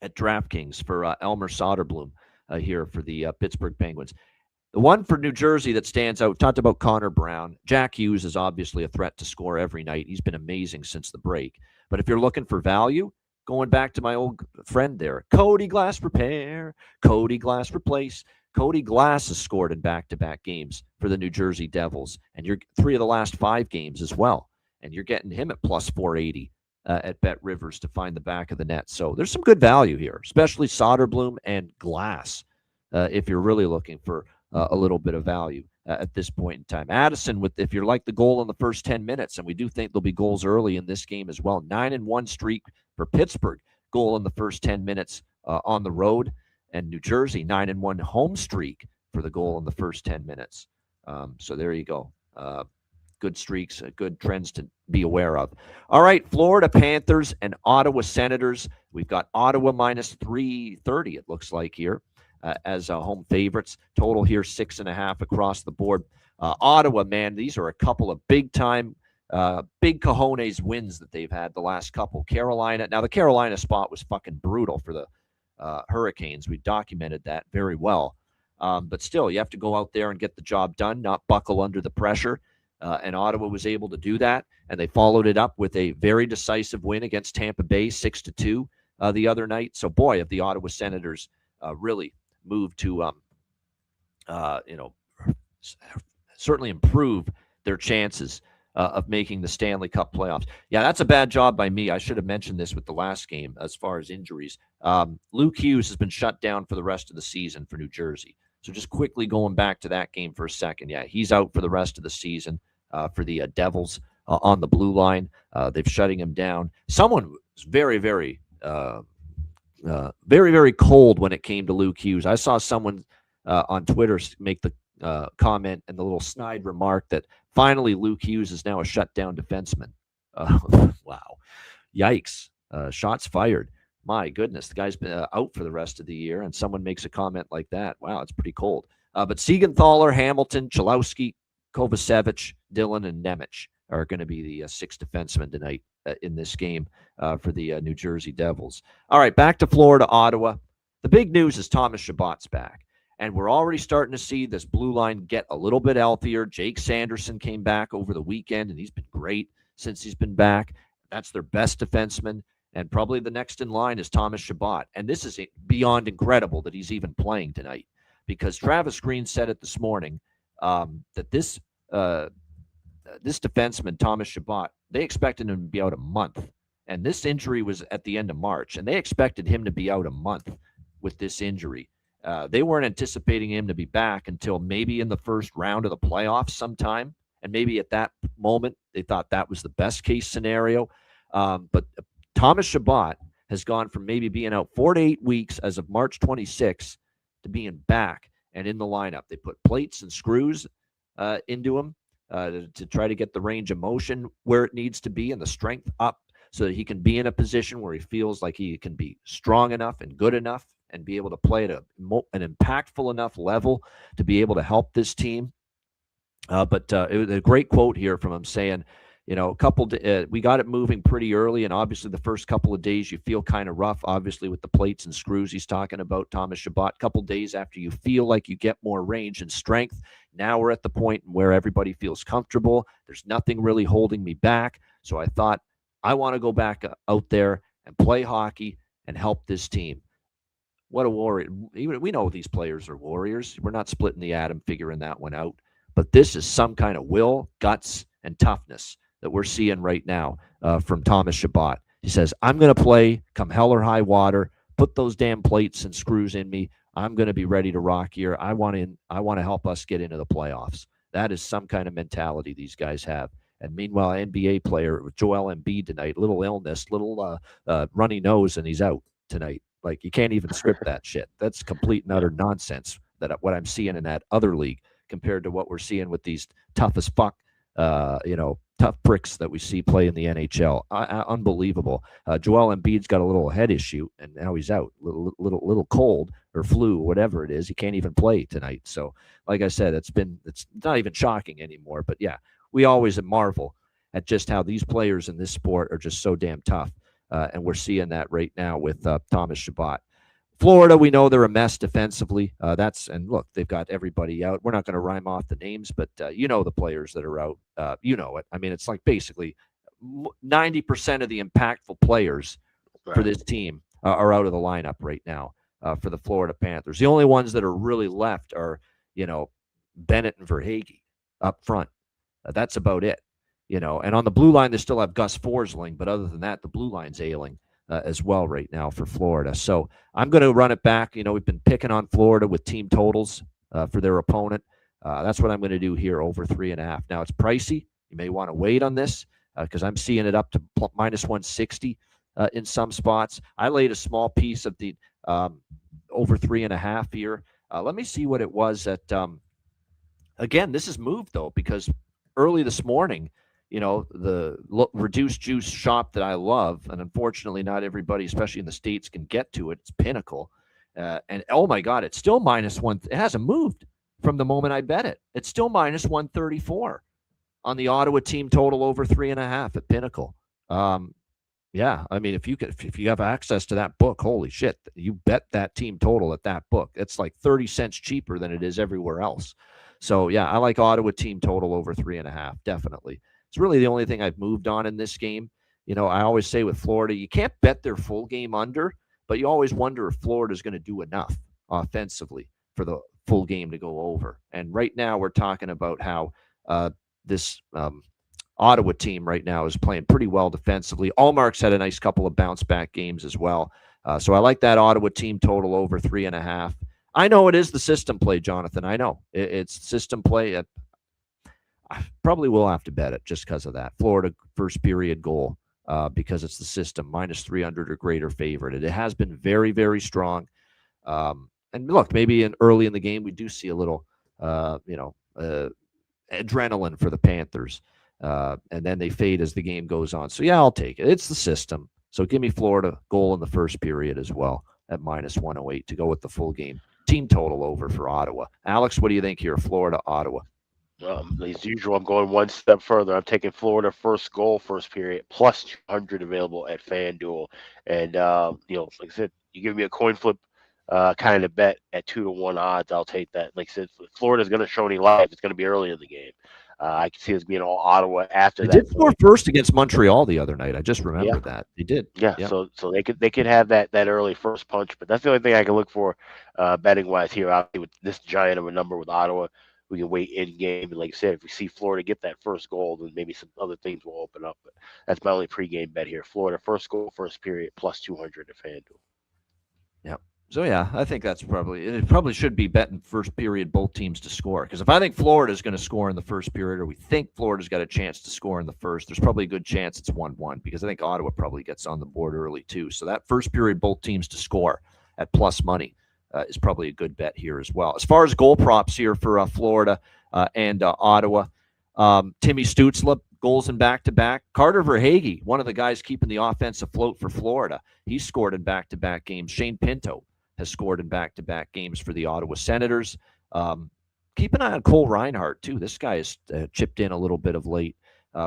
at DraftKings for Elmer Soderblom here for the Pittsburgh Penguins? The one for New Jersey that stands out, talked about Connor Brown. Jack Hughes is obviously a threat to score every night. He's been amazing since the break. But if you're looking for value, going back to my old friend there, Cody Glass Repair, Cody Glass Replace. Cody Glass has scored in back-to-back games for the New Jersey Devils, and you're 3 of the last 5 games as well. And you're getting him at plus 480 at Bet Rivers to find the back of the net. So there's some good value here, especially Soderblom and Glass, if you're really looking for a little bit of value at this point in time. Addison, if you're like the goal in the first 10 minutes, and we do think there'll be goals early in this game as well. 9-1 streak for Pittsburgh, goal in the first 10 minutes on the road, and New Jersey 9-1 home streak for the goal in the first 10 minutes. So there you go. Good streaks, good trends to be aware of. All right, Florida Panthers and Ottawa Senators. We've got Ottawa minus 330, it looks like here. As home favorites. Total here 6.5 across the board. Ottawa, man, these are a couple of big-time, big cojones wins that they've had the last couple. Carolina, now the Carolina spot was fucking brutal for the Hurricanes. We documented that very well. But still, you have to go out there and get the job done, not buckle under the pressure. And Ottawa was able to do that, and they followed it up with a very decisive win against Tampa Bay, 6-2 the other night. So, boy, if the Ottawa Senators really move to, certainly improve their chances of making the Stanley Cup playoffs. Yeah, that's a bad job by me. I should have mentioned this with the last game as far as injuries. Luke Hughes has been shut down for the rest of the season for New Jersey. So just quickly going back to that game for a second. Yeah, he's out for the rest of the season for the Devils on the blue line. They've shutting him down. Someone was very, very very, very cold when it came to Luke Hughes. I saw someone on Twitter make the comment and the little snide remark that finally Luke Hughes is now a shutdown defenseman. Wow. Yikes. Shots fired. My goodness, the guy's been out for the rest of the year, and someone makes a comment like that. Wow, it's pretty cold. But Siegenthaler, Hamilton, Chalowski, Kovacevic, Dillon, and Nemec are going to be the 6 defensemen tonight in this game for the New Jersey Devils. All right, back to Florida, Ottawa. The big news is Thomas Chabot's back, and we're already starting to see this blue line get a little bit healthier. Jake Sanderson came back over the weekend, and he's been great since he's been back. That's their best defenseman. And probably the next in line is Thomas Chabot. And this is beyond incredible that he's even playing tonight, because Travis Green said it this morning that this defenseman, Thomas Chabot, they expected him to be out a month. And this injury was at the end of March, and they expected him to be out a month with this injury. They weren't anticipating him to be back until maybe in the first round of the playoffs sometime. And maybe at that moment, they thought that was the best case scenario. But Thomas Chabot has gone from maybe being out 4 to 8 weeks as of March 26th to being back and in the lineup. They put plates and screws into him to try to get the range of motion where it needs to be and the strength up so that he can be in a position where he feels like he can be strong enough and good enough and be able to play at an impactful enough level to be able to help this team. But it was a great quote here from him saying, you know, we got it moving pretty early, and obviously the first couple of days you feel kind of rough, obviously with the plates and screws he's talking about, Thomas Chabot. A couple days after you feel like you get more range and strength, now we're at the point where everybody feels comfortable. There's nothing really holding me back. So I thought, I want to go back out there and play hockey and help this team. What a warrior. We know these players are warriors. We're not splitting the atom figuring that one out. But this is some kind of will, guts, and toughness that we're seeing right now from Thomas Chabot. He says, I'm going to play come hell or high water, put those damn plates and screws in me. I'm going to be ready to rock here. I want to help us get into the playoffs. That is some kind of mentality these guys have. And meanwhile, NBA player Joel Embiid tonight, little illness, little runny nose, and he's out tonight. Like, you can't even script that shit. That's complete and utter nonsense, that what I'm seeing in that other league compared to what we're seeing with these tough as fuck, tough pricks that we see play in the NHL. Unbelievable. Joel Embiid's got a little head issue, and now he's out. Little cold or flu, whatever it is. He can't even play tonight. So, like I said, it's not even shocking anymore. But yeah, we always marvel at just how these players in this sport are just so damn tough. And we're seeing that right now with Thomas Chabot. Florida, we know they're a mess defensively. And look, they've got everybody out. We're not going to rhyme off the names, but you know the players that are out. You know it. I mean, it's like basically 90% of the impactful players for this team are out of the lineup right now for the Florida Panthers. The only ones that are really left are, Bennett and Verhaeghe up front. That's about it. And on the blue line, they still have Gus Forsling, but other than that, the blue line's ailing as well right now for Florida. So I'm going to run it back. We've been picking on Florida with team totals for their opponent. That's what I'm going to do here, over 3.5. Now, it's pricey. You may want to wait on this because I'm seeing it up to minus 160 in some spots. I laid a small piece of the over 3.5 here. Let me see what it was at. Again, this is moved, though, because early this morning, the reduced juice shop that I love, and unfortunately not everybody, especially in the States, can get to it. It's Pinnacle. And oh my God, it's still minus one. It hasn't moved from the moment I bet it. It's still minus 134 on the Ottawa team total over 3.5 at Pinnacle. Yeah, I mean, if you have access to that book, holy shit, you bet that team total at that book. It's like 30 cents cheaper than it is everywhere else. So yeah, I like Ottawa team total over 3.5, definitely. It's really the only thing I've moved on in this game. I always say with Florida, you can't bet their full game under, but you always wonder if Florida's going to do enough offensively for the full game to go over. And right now we're talking about how this Ottawa team right now is playing pretty well defensively. Allmark's had a nice couple of bounce-back games as well. So I like that Ottawa team total over 3.5. I know it is the system play, Jonathan. I know. It's system play. I probably will have to bet it just because of that. Florida first period goal because it's the system, minus 300 or greater favorite. It has been very, very strong. And look, maybe early in the game we do see a little adrenaline for the Panthers. And then they fade as the game goes on. So, yeah, I'll take it. It's the system. So give me Florida goal in the first period as well at -108 to go with the full game. Team total over for Ottawa. Alex, what do you think here? Florida, Ottawa. As usual, I'm going one step further. I'm taking Florida first goal, first period, plus 200 available at FanDuel. And, like I said, you give me a coin flip kind of bet at 2-1 odds, I'll take that. Like I said, if Florida's going to show any life, it's going to be early in the game. I can see this being all Ottawa after that. They did score first against Montreal the other night. I just remembered that. They did. Yeah, so they could have that early first punch, but that's the only thing I can look for betting wise here. Obviously, with this giant of a number with Ottawa, we can wait in game. And like I said, if we see Florida get that first goal, then maybe some other things will open up. But that's my only pregame bet here. Florida first goal, first period, plus 200 at FanDuel. Yep. So, yeah, I think it probably should be betting first period both teams to score. Because if I think Florida's going to score in the first period, or we think Florida's got a chance to score in the first, there's probably a good chance it's 1-1, because I think Ottawa probably gets on the board early too. So that first period both teams to score at plus money is probably a good bet here as well. As far as goal props here for Florida and Ottawa, Timmy Stützle, goals in back-to-back. Carter Verhaeghe, one of the guys keeping the offense afloat for Florida, he scored in back-to-back games. Shane Pinto has scored in back-to-back games for the Ottawa Senators. Keep an eye on Cole Reinhardt, too. This guy has chipped in a little bit of late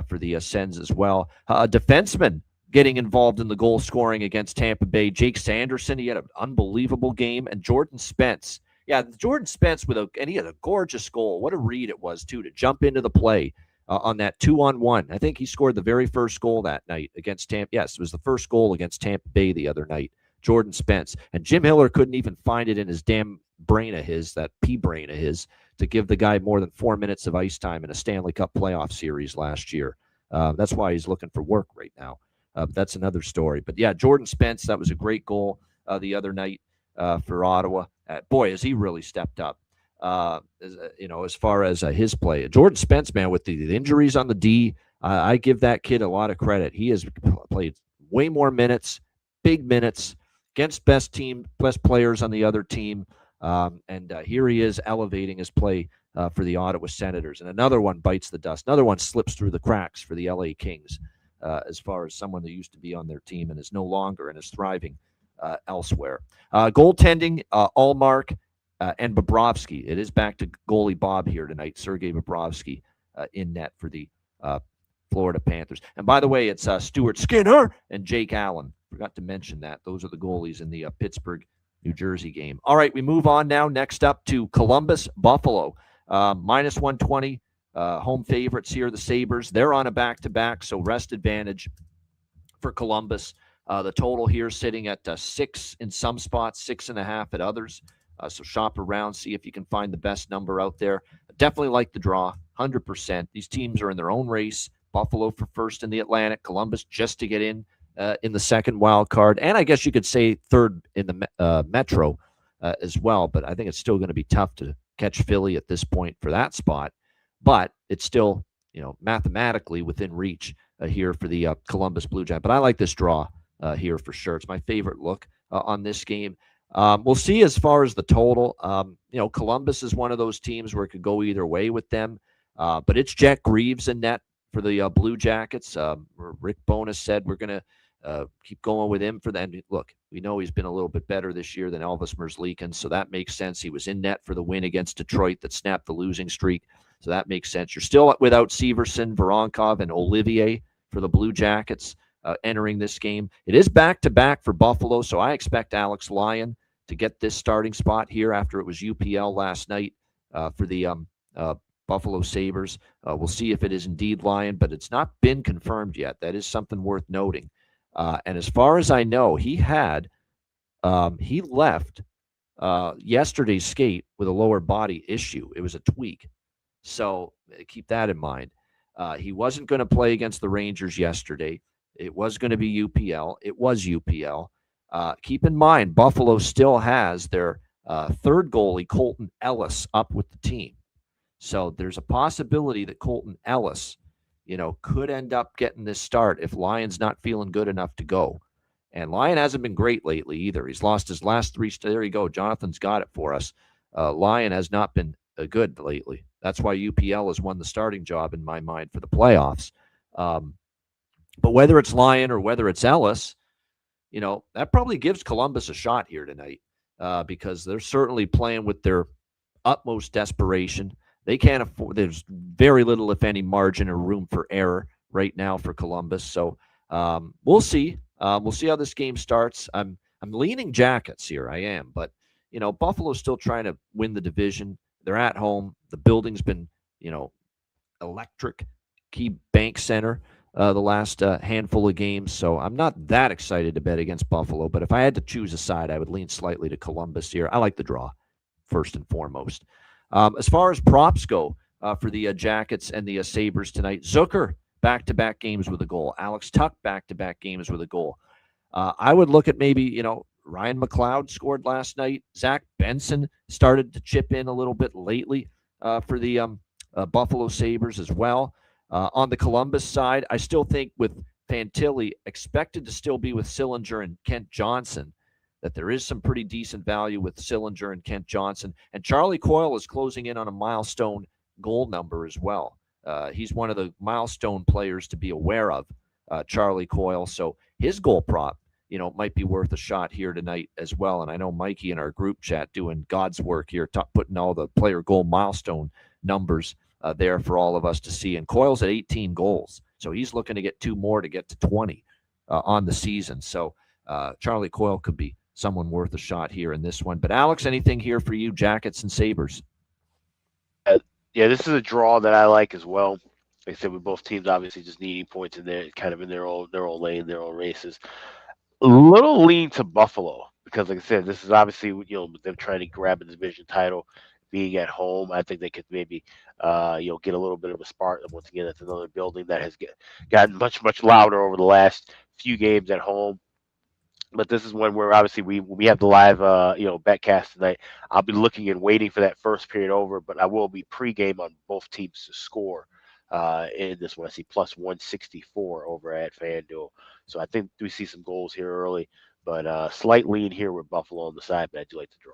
for the Sens as well. A defenseman getting involved in the goal scoring against Tampa Bay. Jake Sanderson, he had an unbelievable game. And Jordan Spence. Yeah, Jordan Spence, and he had a gorgeous goal. What a read it was, too, to jump into the play on that 2-on-1. I think he scored the very first goal that night against Tampa. Yes, it was the first goal against Tampa Bay the other night. Jordan Spence. And Jim Hiller couldn't even find it in his damn brain of his, that pea brain of his, to give the guy more than 4 minutes of ice time in a Stanley Cup playoff series last year. That's why he's looking for work right now. But that's another story. But, yeah, Jordan Spence, that was a great goal the other night for Ottawa. Boy, has he really stepped up, as far as his play. Jordan Spence, man, with the injuries on the D, I give that kid a lot of credit. He has played way more minutes, big minutes, against best players on the other team. And here he is elevating his play for the Ottawa Senators. And another one bites the dust. Another one slips through the cracks for the LA Kings as far as someone that used to be on their team and is no longer and is thriving elsewhere. Goaltending, Allmark and Bobrovsky. It is back to goalie Bob here tonight. Sergei Bobrovsky in net for the Florida Panthers. And by the way, it's Stuart Skinner and Jake Allen. Forgot to mention that. Those are the goalies in the Pittsburgh, New Jersey game. All right, we move on now. Next up to Columbus, Buffalo. -120. Home favorites here, the Sabres. They're on a back-to-back, so rest advantage for Columbus. The total here sitting at 6 in some spots, 6.5 at others. So shop around, see if you can find the best number out there. Definitely like the draw, 100%. These teams are in their own race. Buffalo for first in the Atlantic, Columbus just to get in the second wild card, and I guess you could say third in the Metro as well. But I think it's still going to be tough to catch Philly at this point for that spot. But it's still, mathematically within reach here for the Columbus Blue Jackets. But I like this draw here for sure. It's my favorite look on this game. We'll see as far as the total. Columbus is one of those teams where it could go either way with them. But it's Jack Greaves in net for the Blue Jackets. Rick Bowness said we're going to keep going with him for that. And look, we know he's been a little bit better this year than Elvis Merzlikins, so that makes sense. He was in net for the win against Detroit that snapped the losing streak, so that makes sense. You're still without Severson, Voronkov, and Olivier for the Blue Jackets entering this game. It is back-to-back for Buffalo, so I expect Alex Lyon to get this starting spot here after it was UPL last night for the Buffalo Sabres. We'll see if it is indeed Lyon, but it's not been confirmed yet. That is something worth noting. And as far as I know, he left yesterday's skate with a lower body issue. It was a tweak. So keep that in mind. He wasn't going to play against the Rangers yesterday. It was going to be UPL. It was UPL. Keep in mind, Buffalo still has their third goalie, Colton Ellis, up with the team. So there's a possibility that Colton Ellis, could end up getting this start if Lyon's not feeling good enough to go. And Lyon hasn't been great lately either. He's lost his last 3. There you go. Jonathan's got it for us. Lyon has not been good lately. That's why UPL has won the starting job in my mind for the playoffs. But whether it's Lyon or whether it's Ellis, that probably gives Columbus a shot here tonight because they're certainly playing with their utmost desperation. They can't afford. There's very little, if any, margin or room for error right now for Columbus. So we'll see. We'll see how this game starts. I'm leaning Jackets here. I am, but Buffalo's still trying to win the division. They're at home. The building's been electric. Key Bank Center the last handful of games. So I'm not that excited to bet against Buffalo. But if I had to choose a side, I would lean slightly to Columbus here. I like the draw first and foremost. As far as props go for the Jackets and the Sabres tonight, Zucker, back-to-back games with a goal. Alex Tuch, back-to-back games with a goal. I would look at maybe, Ryan McLeod scored last night. Zach Benson started to chip in a little bit lately for the Buffalo Sabres as well. On the Columbus side, I still think with Fantilli expected to still be with Sillinger and Kent Johnson, that there is some pretty decent value with Sillinger and Kent Johnson. And Charlie Coyle is closing in on a milestone goal number as well. He's one of the milestone players to be aware of, Charlie Coyle. So his goal prop, might be worth a shot here tonight as well. And I know Mikey in our group chat doing God's work here, putting all the player goal milestone numbers there for all of us to see. And Coyle's at 18 goals. So he's looking to get 2 more to get to 20 on the season. So Charlie Coyle could be someone worth a shot here in this one. But Alex, anything here for you, Jackets and Sabres? Yeah, this is a draw that I like as well. Like I said, with both teams obviously just needing points in there, kind of in their own lane, their own races. A little lean to Buffalo because, like I said, this is obviously with them trying to grab a division title, being at home. I think they could maybe get a little bit of a spark. Once again, that's another building that has gotten much louder over the last few games at home. But this is one where obviously we have the live betcast tonight. I'll be looking and waiting for that first period over, but I will be pregame on both teams to score in this one. I see plus 164 over at FanDuel. So I think we see some goals here early, but slight lean here with Buffalo on the side, but I do like to draw.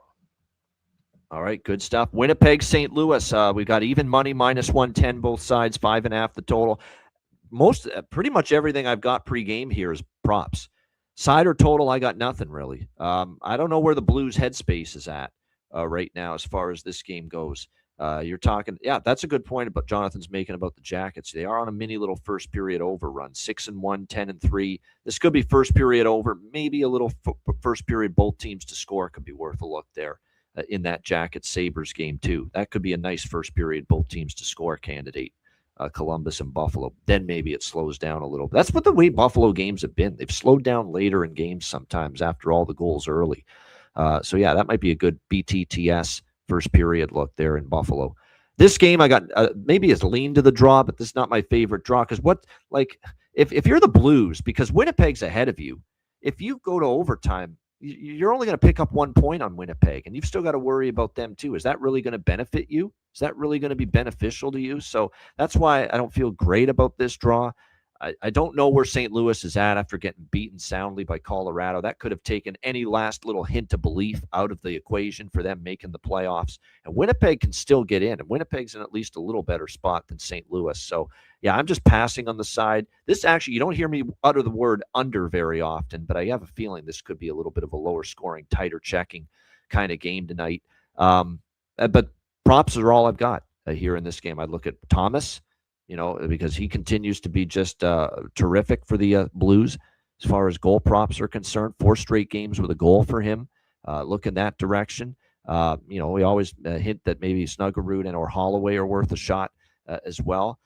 All right, good stuff. Winnipeg, St. Louis. We've got even money, minus 110 both sides, 5.5 the total. Pretty much everything I've got pregame here is props. Side or total, I got nothing really. I don't know where the Blues headspace is at right now as far as this game goes. You're talking, that's a good point about Jonathan's making about the Jackets. They are on a mini little first period overrun, 6-1, 10-3. This could be first period over, maybe a little first period both teams to score could be worth a look there in that Jackets Sabres game too. That could be a nice first period both teams to score candidate. Columbus and Buffalo, then maybe it slows down a little. That's what the way Buffalo games have been. They've slowed down later in games sometimes after all the goals early. So that might be a good BTTS first period look there in Buffalo. This game I got maybe it's lean to the draw, but this is not my favorite draw because if you're the Blues, because Winnipeg's ahead of you, if you go to overtime, you're only going to pick up 1 point on Winnipeg, and you've still got to worry about them too. Is that really going to benefit you? Is that really going to be beneficial to you? So that's why I don't feel great about this draw. I don't know where St. Louis is at after getting beaten soundly by Colorado. That could have taken any last little hint of belief out of the equation for them making the playoffs. And Winnipeg can still get in, and Winnipeg's in at least a little better spot than St. Louis. So, I'm just passing on the side. This actually, you don't hear me utter the word under very often, but I have a feeling this could be a little bit of a lower scoring, tighter checking kind of game tonight. But props are all I've got here in this game. I look at Thomas, because he continues to be just terrific for the Blues as far as goal props are concerned. 4 straight games with a goal for him. Look in that direction. We always hint that maybe Snuggerud and or Holloway are worth a shot as well.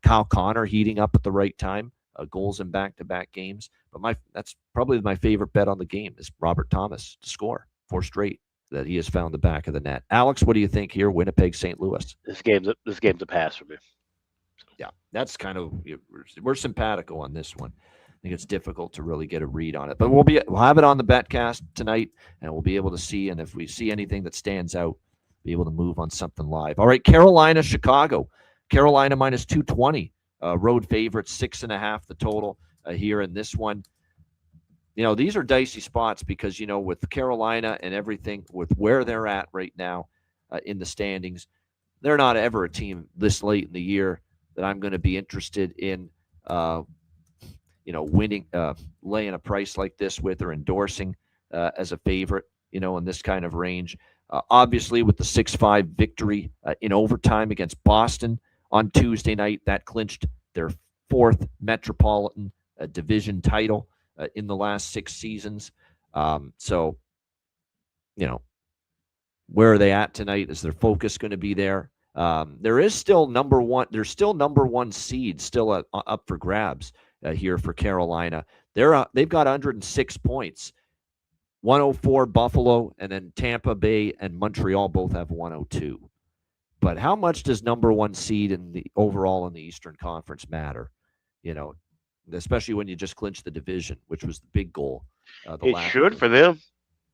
Kyle Connor heating up at the right time. Goals in back-to-back games. But that's probably my favorite bet on the game is Robert Thomas to score 4 straight that he has found the back of the net. Alex, what do you think here? Winnipeg, St. Louis. This game's a pass for me. Yeah, that's kind of we're simpatico on this one. I think it's difficult to really get a read on it, but we'll have it on the betcast tonight, and we'll be able to see. And if we see anything that stands out, be able to move on something live. All right, Carolina, Chicago. Carolina minus 220, road favorite, 6.5 the total here in this one. These are dicey spots because with Carolina and everything with where they're at right now in the standings. they're not ever a team this late in the year that I'm going to be interested in, winning, laying a price like this with or endorsing as a favorite, in this kind of range. Obviously, with the 6-5 victory in overtime against Boston on Tuesday night, that clinched their fourth Metropolitan Division title in the last 6 seasons. So, where are they at tonight? Is their focus going to be there? There is still number one. There's still number one seed still up for grabs here for Carolina. They've got 106 points. 104 Buffalo, and then Tampa Bay and Montreal both have 102. But how much does number one seed in the overall in the Eastern Conference matter? Especially when you just clinch the division, which was the big goal. It should for them.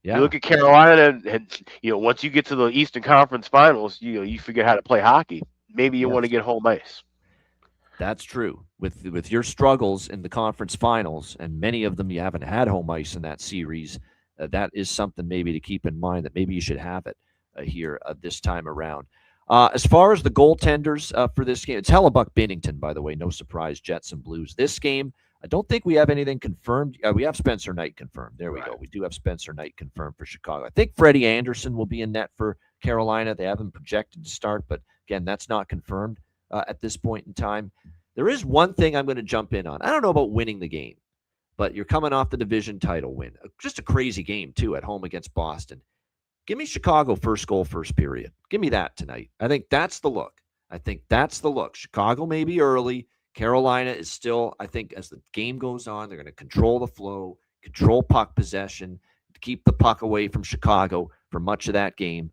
Yeah. You look at Carolina, and once you get to the Eastern Conference Finals, you figure out how to play hockey. Maybe you want to get home ice. That's true. With your struggles in the conference finals, and many of them you haven't had home ice in that series, that is something maybe to keep in mind, that maybe you should have it here this time around. As far as the goaltenders for this game, it's Hellebuck Binnington, by the way. No surprise, Jets and Blues. This game, I don't think we have anything confirmed. We have Spencer Knight confirmed. There we go. We do have Spencer Knight confirmed for Chicago. I think Freddie Anderson will be in net for Carolina. They haven't projected to start, but again, that's not confirmed at this point in time. There is one thing I'm going to jump in on. I don't know about winning the game, but you're coming off the division title win. Just a crazy game, too, at home against Boston. Give me Chicago first goal, first period. Give me that tonight. I think that's the look. Chicago may be early. Carolina is still, I think, as the game goes on, they're going to control the flow, control puck possession, keep the puck away from Chicago for much of that game.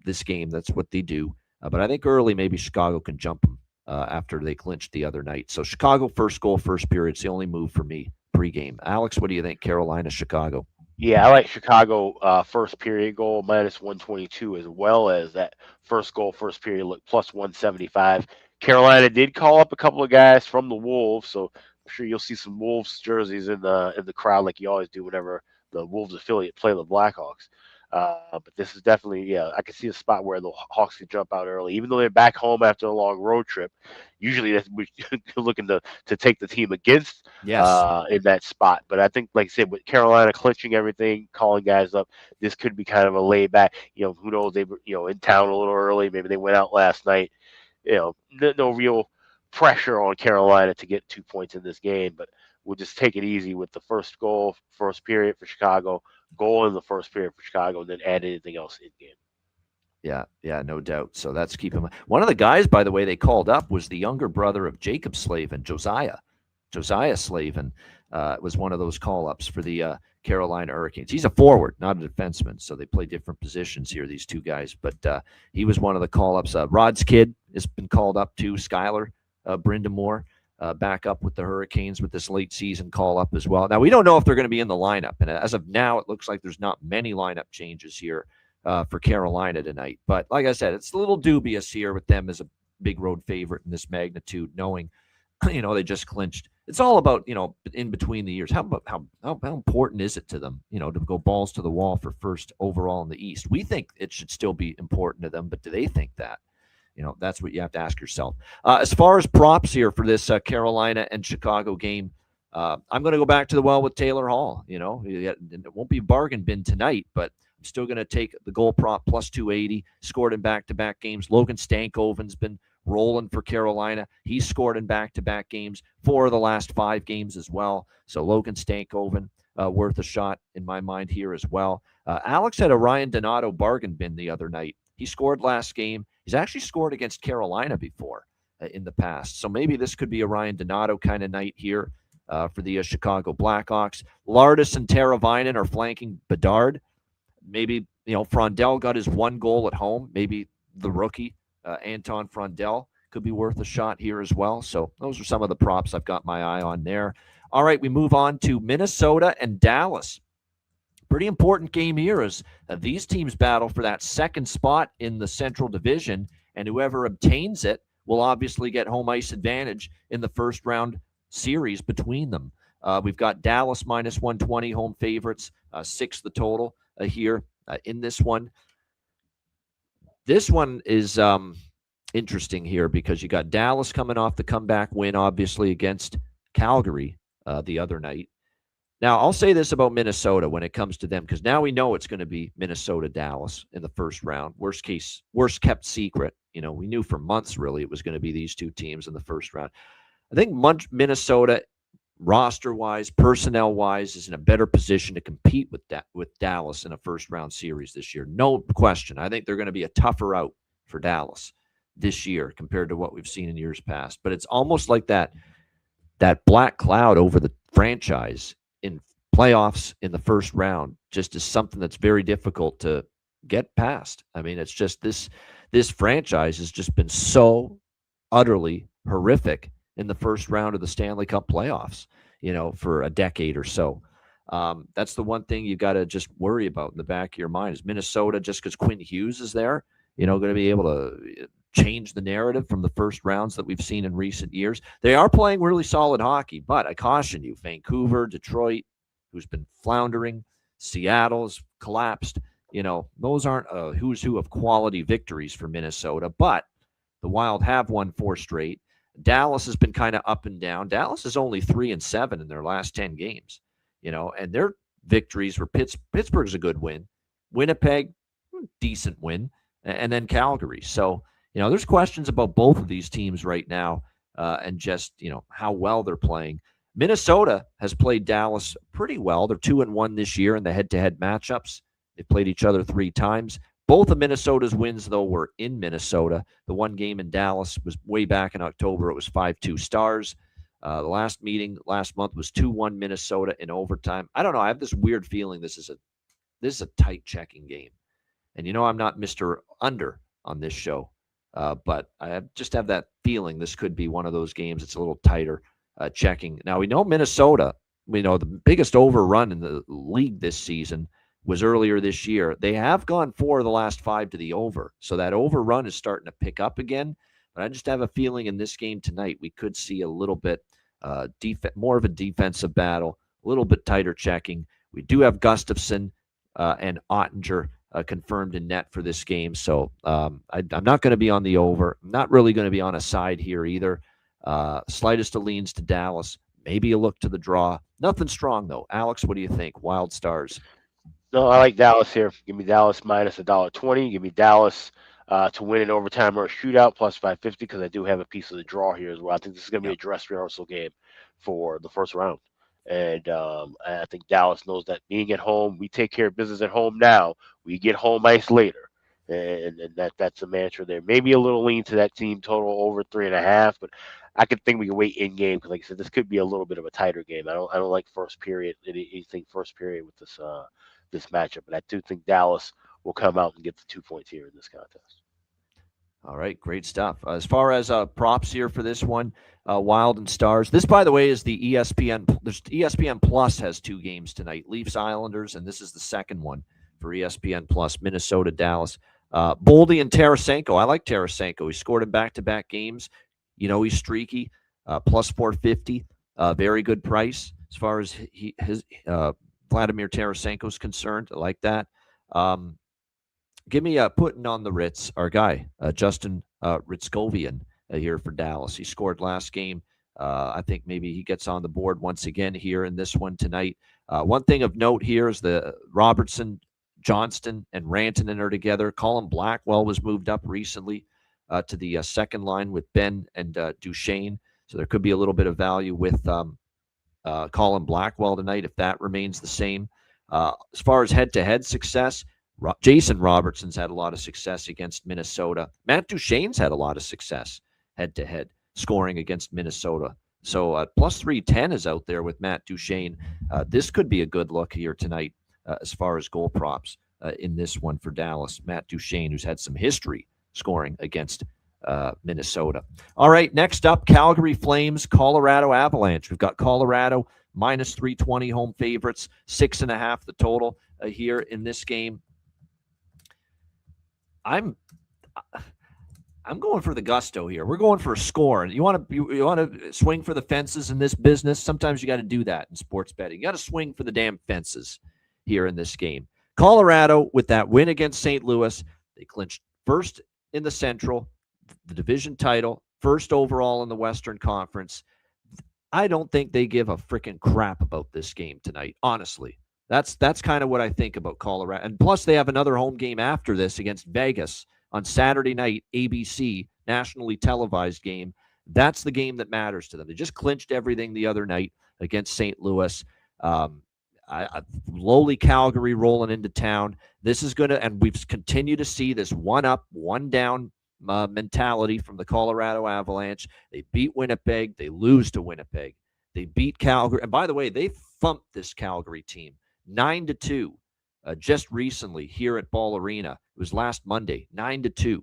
This game, that's what they do. But I think early, maybe Chicago can jump them after they clinched the other night. So Chicago first goal, first period is the only move for me pregame. Alex, what do you think? Carolina, Chicago. Yeah, I like Chicago first period goal minus 122, as well as that first goal, first period look plus 175. Carolina did call up a couple of guys from the Wolves, so I'm sure you'll see some Wolves jerseys in the crowd like you always do whenever the Wolves affiliate play the Blackhawks. But this is definitely, I can see a spot where the Hawks can jump out early, even though they're back home after a long road trip. Usually, we're looking to take the team against in that spot. But I think, like I said, with Carolina clinching everything, calling guys up, this could be kind of a laid back. Who knows? They were in town a little early. Maybe they went out last night. No real pressure on Carolina to get 2 points in this game, but we'll just take it easy with the first goal, first period for Chicago, goal in the first period for Chicago, and then add anything else in game. Yeah, no doubt. So that's keeping one of the guys, by the way, they called up was the younger brother of Jacob Slavin, Josiah Slavin was one of those call-ups for the Carolina Hurricanes. He's a forward, not a defenseman, so they play different positions here, these two guys. But he was one of the call-ups. Rod's kid has been called up too, Skylar Brindamore, back up with the Hurricanes with this late season call-up as well. Now, we don't know if they're going to be in the lineup, and as of now, it looks like there's not many lineup changes here for Carolina tonight. But like I said, it's a little dubious here with them as a big road favorite in this magnitude, knowing they just clinched. It's all about in between the years. How important is it to them to go balls to the wall for first overall in the East? We think it should still be important to them, but do they think that? That's what you have to ask yourself. As far as props here for this Carolina and Chicago game, I'm going to go back to the well with Taylor Hall. It won't be bargain bin tonight, but I'm still going to take the goal prop plus 280. Scored in back-to-back games. Logan Stankoven's been rolling for Carolina. He's scored in back-to-back games, 4 of the last 5 games as well. So Logan Stankoven worth a shot in my mind here as well. Alex had a Ryan Donato bargain bin the other night. He scored last game. He's actually scored against Carolina before in the past. So maybe this could be a Ryan Donato kind of night here for the Chicago Blackhawks. Lardis and Teravainen are flanking Bedard. Maybe, Frondell got his 1 goal at home. Maybe the rookie, Anton Frondell, could be worth a shot here as well. So those are some of the props I've got my eye on there. All right, we move on to Minnesota and Dallas. Pretty important game here as these teams battle for that second spot in the Central Division, and whoever obtains it will obviously get home ice advantage in the first round series between them. We've got Dallas minus 120 home favorites, 6 the total here in this one. This one is interesting here because you got Dallas coming off the comeback win, obviously, against Calgary the other night. Now, I'll say this about Minnesota when it comes to them, because now we know it's going to be Minnesota-Dallas in the first round. Worst kept secret. We knew for months, really, it was going to be these two teams in the first round. I think Minnesota, roster-wise, personnel-wise, is in a better position to compete with Dallas in a first-round series this year. No question. I think they're going to be a tougher out for Dallas this year compared to what we've seen in years past. But it's almost like that black cloud over the franchise in playoffs in the first round just is something that's very difficult to get past. I mean, it's just this franchise has just been so utterly horrific in the first round of the Stanley Cup playoffs, for a decade or so. That's the one thing you got to just worry about in the back of your mind is Minnesota, just because Quinn Hughes is there, going to be able to change the narrative from the first rounds that we've seen in recent years. They are playing really solid hockey, but I caution you, Vancouver, Detroit, who's been floundering, Seattle's collapsed, those aren't a who's who of quality victories for Minnesota, but the Wild have won 4 straight. Dallas has been kind of up and down. Dallas is only 3-7 in their last 10 games, and their victories were Pittsburgh's a good win, Winnipeg, decent win, and then Calgary. So, there's questions about both of these teams right now and just, how well they're playing. Minnesota has played Dallas pretty well. They're 2-1 this year in the head-to-head matchups. They've played each other 3 times. Both of Minnesota's wins, though, were in Minnesota. The one game in Dallas was way back in October. It was 5-2 Stars. The last meeting last month was 2-1 Minnesota in overtime. I don't know. I have this weird feeling this is a tight checking game. And I'm not Mr. Under on this show. But I just have that feeling this could be one of those games. It's a little tighter checking. Now, we know Minnesota, the biggest overrun in the league this season was earlier this year. They have gone 4 of the last 5 to the over. So that overrun is starting to pick up again. But I just have a feeling in this game tonight, we could see a little bit more of a defensive battle, a little bit tighter checking. We do have Gustafsson and Ottinger confirmed in net for this game. So I'm not going to be on the over. I'm not really going to be on a side here either. Slightest of leans to Dallas. Maybe a look to the draw. Nothing strong, though. Alex, what do you think? Wild Stars. No, I like Dallas here. Give me Dallas minus $1.20. Give me Dallas to win in overtime or a shootout plus 550 because I do have a piece of the draw here as well. I think this is going to be a dress rehearsal game for the first round. And I think Dallas knows that being at home, we take care of business at home now. We get home ice later. And that's a mantra there. Maybe a little lean to that team total over 3.5, but I could think we can wait in game because, like I said, this could be a little bit of a tighter game. I don't like first period anything first period with this matchup, but I do think Dallas will come out and get the 2 points here in this contest. All right, great stuff. As far as props here for this one, Wild and Stars. This, by the way, is the ESPN. ESPN Plus has 2 games tonight: Leafs Islanders, and this is the second one for ESPN Plus. Minnesota Dallas. Boldy and Tarasenko. I like Tarasenko. He scored in back-to-back games. He's streaky. Plus 450. Very good price as far as his Vladimir Tarasenko is concerned. I like that. Give me putting on the Ritz, our guy, Justin Ritskovian here for Dallas. He scored last game. I think maybe he gets on the board once again here in this one tonight. One thing of note here is the Robertson, Johnston, and Rantanen are together. Colin Blackwell was moved up recently to the second line with Ben and Duchesne. So there could be a little bit of value with Colin Blackwell tonight if that remains the same. As far as head-to-head success, Jason Robertson's had a lot of success against Minnesota. Matt Duchene's had a lot of success head-to-head scoring against Minnesota. So plus 310 is out there with Matt Duchene. This could be a good look here tonight as far as goal props in this one for Dallas. Matt Duchene, who's had some history scoring against Minnesota. All right, next up, Calgary Flames, Colorado Avalanche. We've got Colorado minus 320 home favorites, 6.5 the total here in this game. I'm going for the gusto here. We're going for a score. And you want to swing for the fences in this business. Sometimes you got to do that in sports betting. You got to swing for the damn fences here in this game. Colorado, with that win against St. Louis, they clinched first in the Central, the division title, first overall in the Western Conference. I don't think they give a freaking crap about this game tonight, honestly. That's kind of what I think about Colorado. And plus, they have another home game after this against Vegas on Saturday night, ABC, nationally televised game. That's the game that matters to them. They just clinched everything the other night against St. Louis. Lowly Calgary rolling into town. This is going to, and we've continued to see this one up, one down mentality from the Colorado Avalanche. They beat Winnipeg. They lose to Winnipeg. They beat Calgary. And by the way, they thumped this Calgary team 9-2 just recently here at Ball Arena. It was last Monday, 9-2.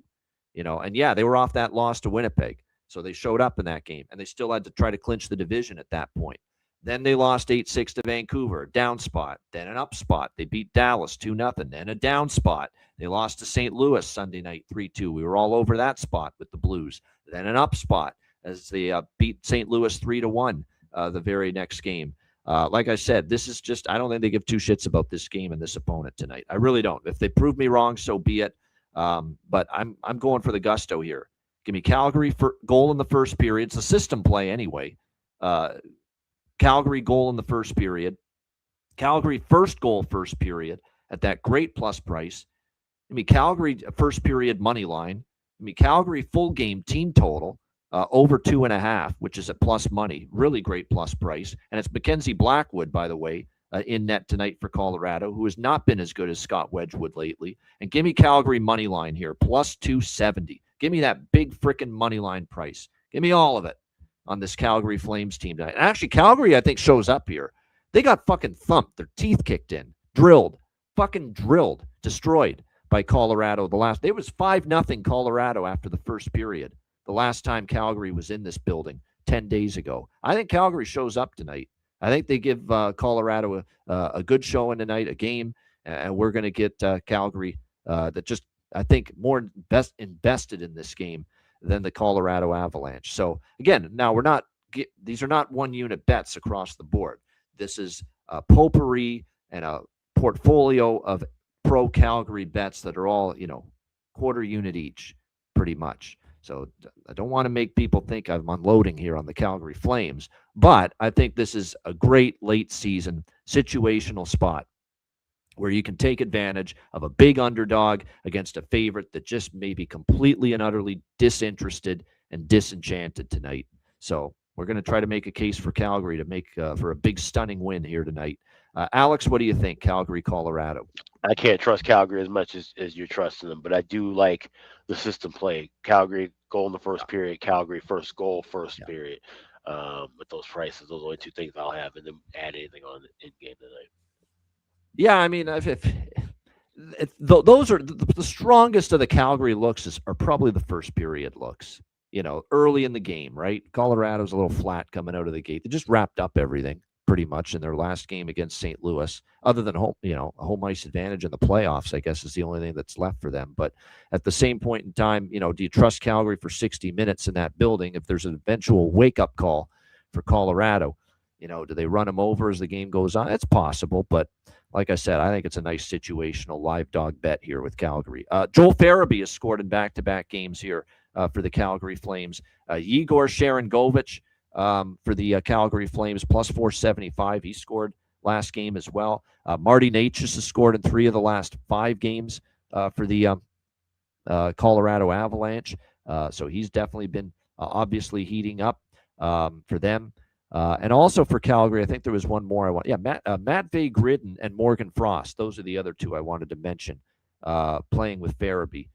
And yeah, they were off that loss to Winnipeg. So they showed up in that game, and they still had to try to clinch the division at that point. Then they lost 8-6 to Vancouver, down spot, then an up spot. They beat Dallas 2-0, then a down spot. They lost to St. Louis Sunday night 3-2. We were all over that spot with the Blues. Then an up spot as they beat St. Louis 3-1 the very next game. Like I said, this is just, I don't think they give two shits about this game and this opponent tonight. I really don't. If they prove me wrong, so be it. But I'm going for the gusto here. Give me Calgary for goal in the first period. It's a system play anyway. Calgary goal in the first period. Calgary first goal first period at that great plus price. Calgary first period money line. Calgary full game team total over 2.5, which is at plus money. Really great plus price. And it's Mackenzie Blackwood, by the way, in net tonight for Colorado, who has not been as good as Scott Wedgwood lately. And give me Calgary money line here, plus 270. Give me that big frickin' money line price. Give me all of it on this Calgary Flames team tonight. And actually, Calgary, I think, shows up here. They got fucking thumped. Their teeth kicked in. Drilled. Fucking drilled. Destroyed by Colorado. It was 5-0 Colorado after the first period. The last time Calgary was in this building 10 days ago. I think Calgary shows up tonight. I think they give Colorado a good showing tonight, a game, and we're going to get Calgary that just, I think, more invested in this game than the Colorado Avalanche. So again, now these are not one unit bets across the board. This is a potpourri and a portfolio of pro Calgary bets that are all, quarter unit each pretty much. So I don't want to make people think I'm unloading here on the Calgary Flames, but I think this is a great late season situational spot where you can take advantage of a big underdog against a favorite that just may be completely and utterly disinterested and disenchanted tonight. So we're going to try to make a case for Calgary to make for a big stunning win here tonight. Alex, what do you think, Calgary, Colorado? I can't trust Calgary as much as you're trusting them, but I do like the system play. Calgary goal in the first period, Calgary first goal first period. With those prices, those are the only two things I'll have, and then add anything on in game tonight. Yeah, I mean, those are the strongest of the Calgary looks are probably the first period looks. Early in the game, right? Colorado's a little flat coming out of the gate. They just wrapped up everything pretty much in their last game against St. Louis, other than home, a home ice advantage in the playoffs, I guess, is the only thing that's left for them. But at the same point in time, do you trust Calgary for 60 minutes in that building? If there's an eventual wake-up call for Colorado, do they run them over as the game goes on? It's possible, but like I said, I think it's a nice situational live dog bet here with Calgary. Joel Farabee has scored in back-to-back games here for the Calgary Flames. Igor Sharangovich for the Calgary Flames, plus 475. He scored last game as well. Marty Necas has scored in 3 of the last 5 games for the Colorado Avalanche. So he's definitely been obviously heating up for them. And also for Calgary, I think there was one more I want. Yeah, Matvei Gridin and Morgan Frost. Those are the other two I wanted to mention playing with Farabee.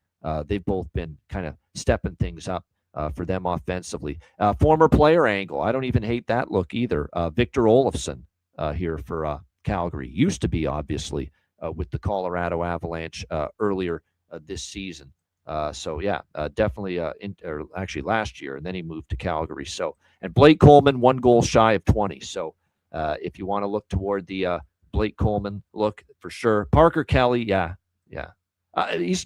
They've both been kind of stepping things up for them offensively. Former player angle. I don't even hate that look either. Victor Olofsson here for Calgary. Used to be, obviously, with the Colorado Avalanche earlier this season. So, yeah, definitely actually last year, and then he moved to Calgary. So, and Blake Coleman, 1 goal shy of 20. So, if you want to look toward the Blake Coleman look, for sure. Parker Kelly, yeah. He's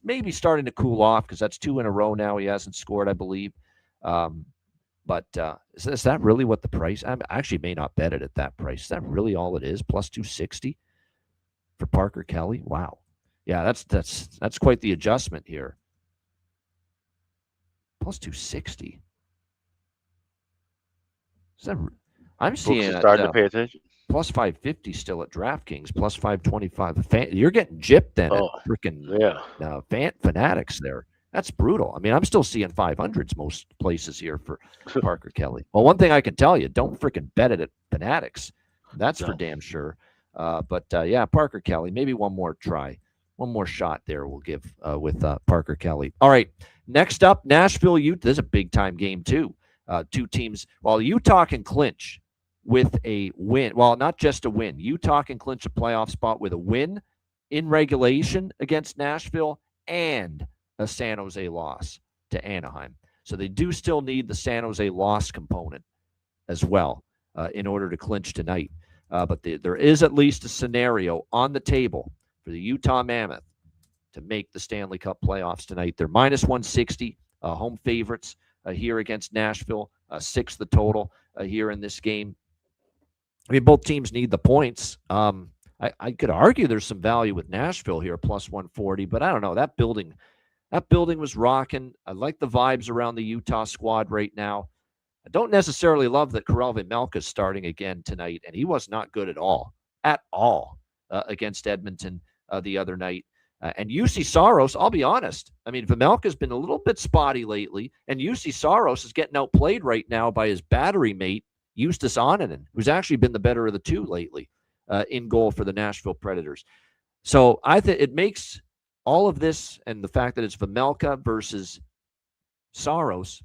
maybe starting to cool off because that's 2 in a row now. He hasn't scored, I believe. But is that really what the price? I actually may not bet it at that price. Is that really all it is? Plus 260 for Parker Kelly? Wow. Yeah, that's quite the adjustment here. Plus 260. Is that, I'm seeing Books are it starting to pay attention. plus 550 still at DraftKings, plus 525. You're getting gypped then at freaking Fanatics there. That's brutal. I mean, I'm still seeing 500s most places here for Parker Kelly. Well, one thing I can tell you, don't freaking bet it at Fanatics. That's for damn sure. But Parker Kelly, maybe one more try. One more shot there we'll give with Parker Kelly. All right, next up, Nashville, Utah. This is a big-time game, too. Two teams. Well, Utah can clinch with a win. Well, not just a win. Utah can clinch a playoff spot with a win in regulation against Nashville and a San Jose loss to Anaheim. So they do still need the San Jose loss component as well in order to clinch tonight. But there is at least a scenario on the table for the Utah Mammoth to make the Stanley Cup playoffs tonight. They're minus 160, home favorites here against Nashville, 6 the total here in this game. I mean, both teams need the points. I could argue there's some value with Nashville here, plus 140, but I don't know. That building was rocking. I like the vibes around the Utah squad right now. I don't necessarily love that Karel Vejmelka's starting again tonight, and he was not good at all against Edmonton the other night. And UC Saros, I'll be honest. I mean, Vejmelka's been a little bit spotty lately, and UC Saros is getting outplayed right now by his battery mate, Justus Annunen, who's actually been the better of the two lately in goal for the Nashville Predators. So I think it makes all of this, and the fact that it's Vejmelka versus Saros,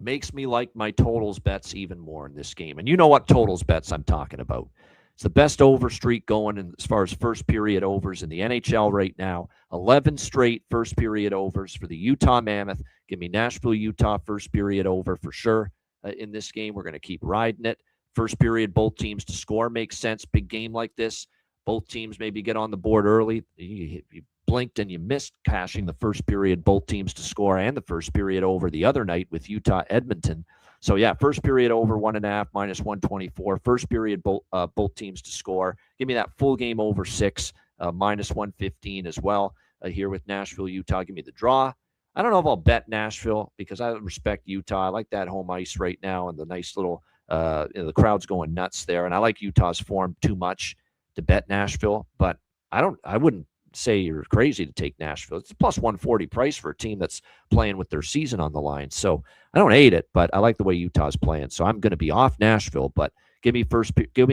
makes me like my totals bets even more in this game. And you know what totals bets I'm talking about. It's the best over streak going in as far as first period overs in the NHL right now. 11 straight first period overs for the Utah Mammoth. Give me Nashville, Utah first period over for sure in this game. We're going to keep riding it. First period, both teams to score makes sense. Big game like this. Both teams maybe get on the board early. You blinked and you missed cashing the first period, both teams to score, and the first period over the other night with Utah Edmonton. So first period over 1.5 minus 124. First period both teams to score. Give me that full game over 6 minus 115 as well here with Nashville, Utah. Give me the draw. I don't know if I'll bet Nashville because I respect Utah. I like that home ice right now and the nice little the crowd's going nuts there. And I like Utah's form too much to bet Nashville, but I wouldn't say you're crazy to take Nashville. It's a plus 140 price for a team that's playing with their season on the line. So I don't hate it, but I like the way Utah's playing. So I'm going to be off Nashville, but give me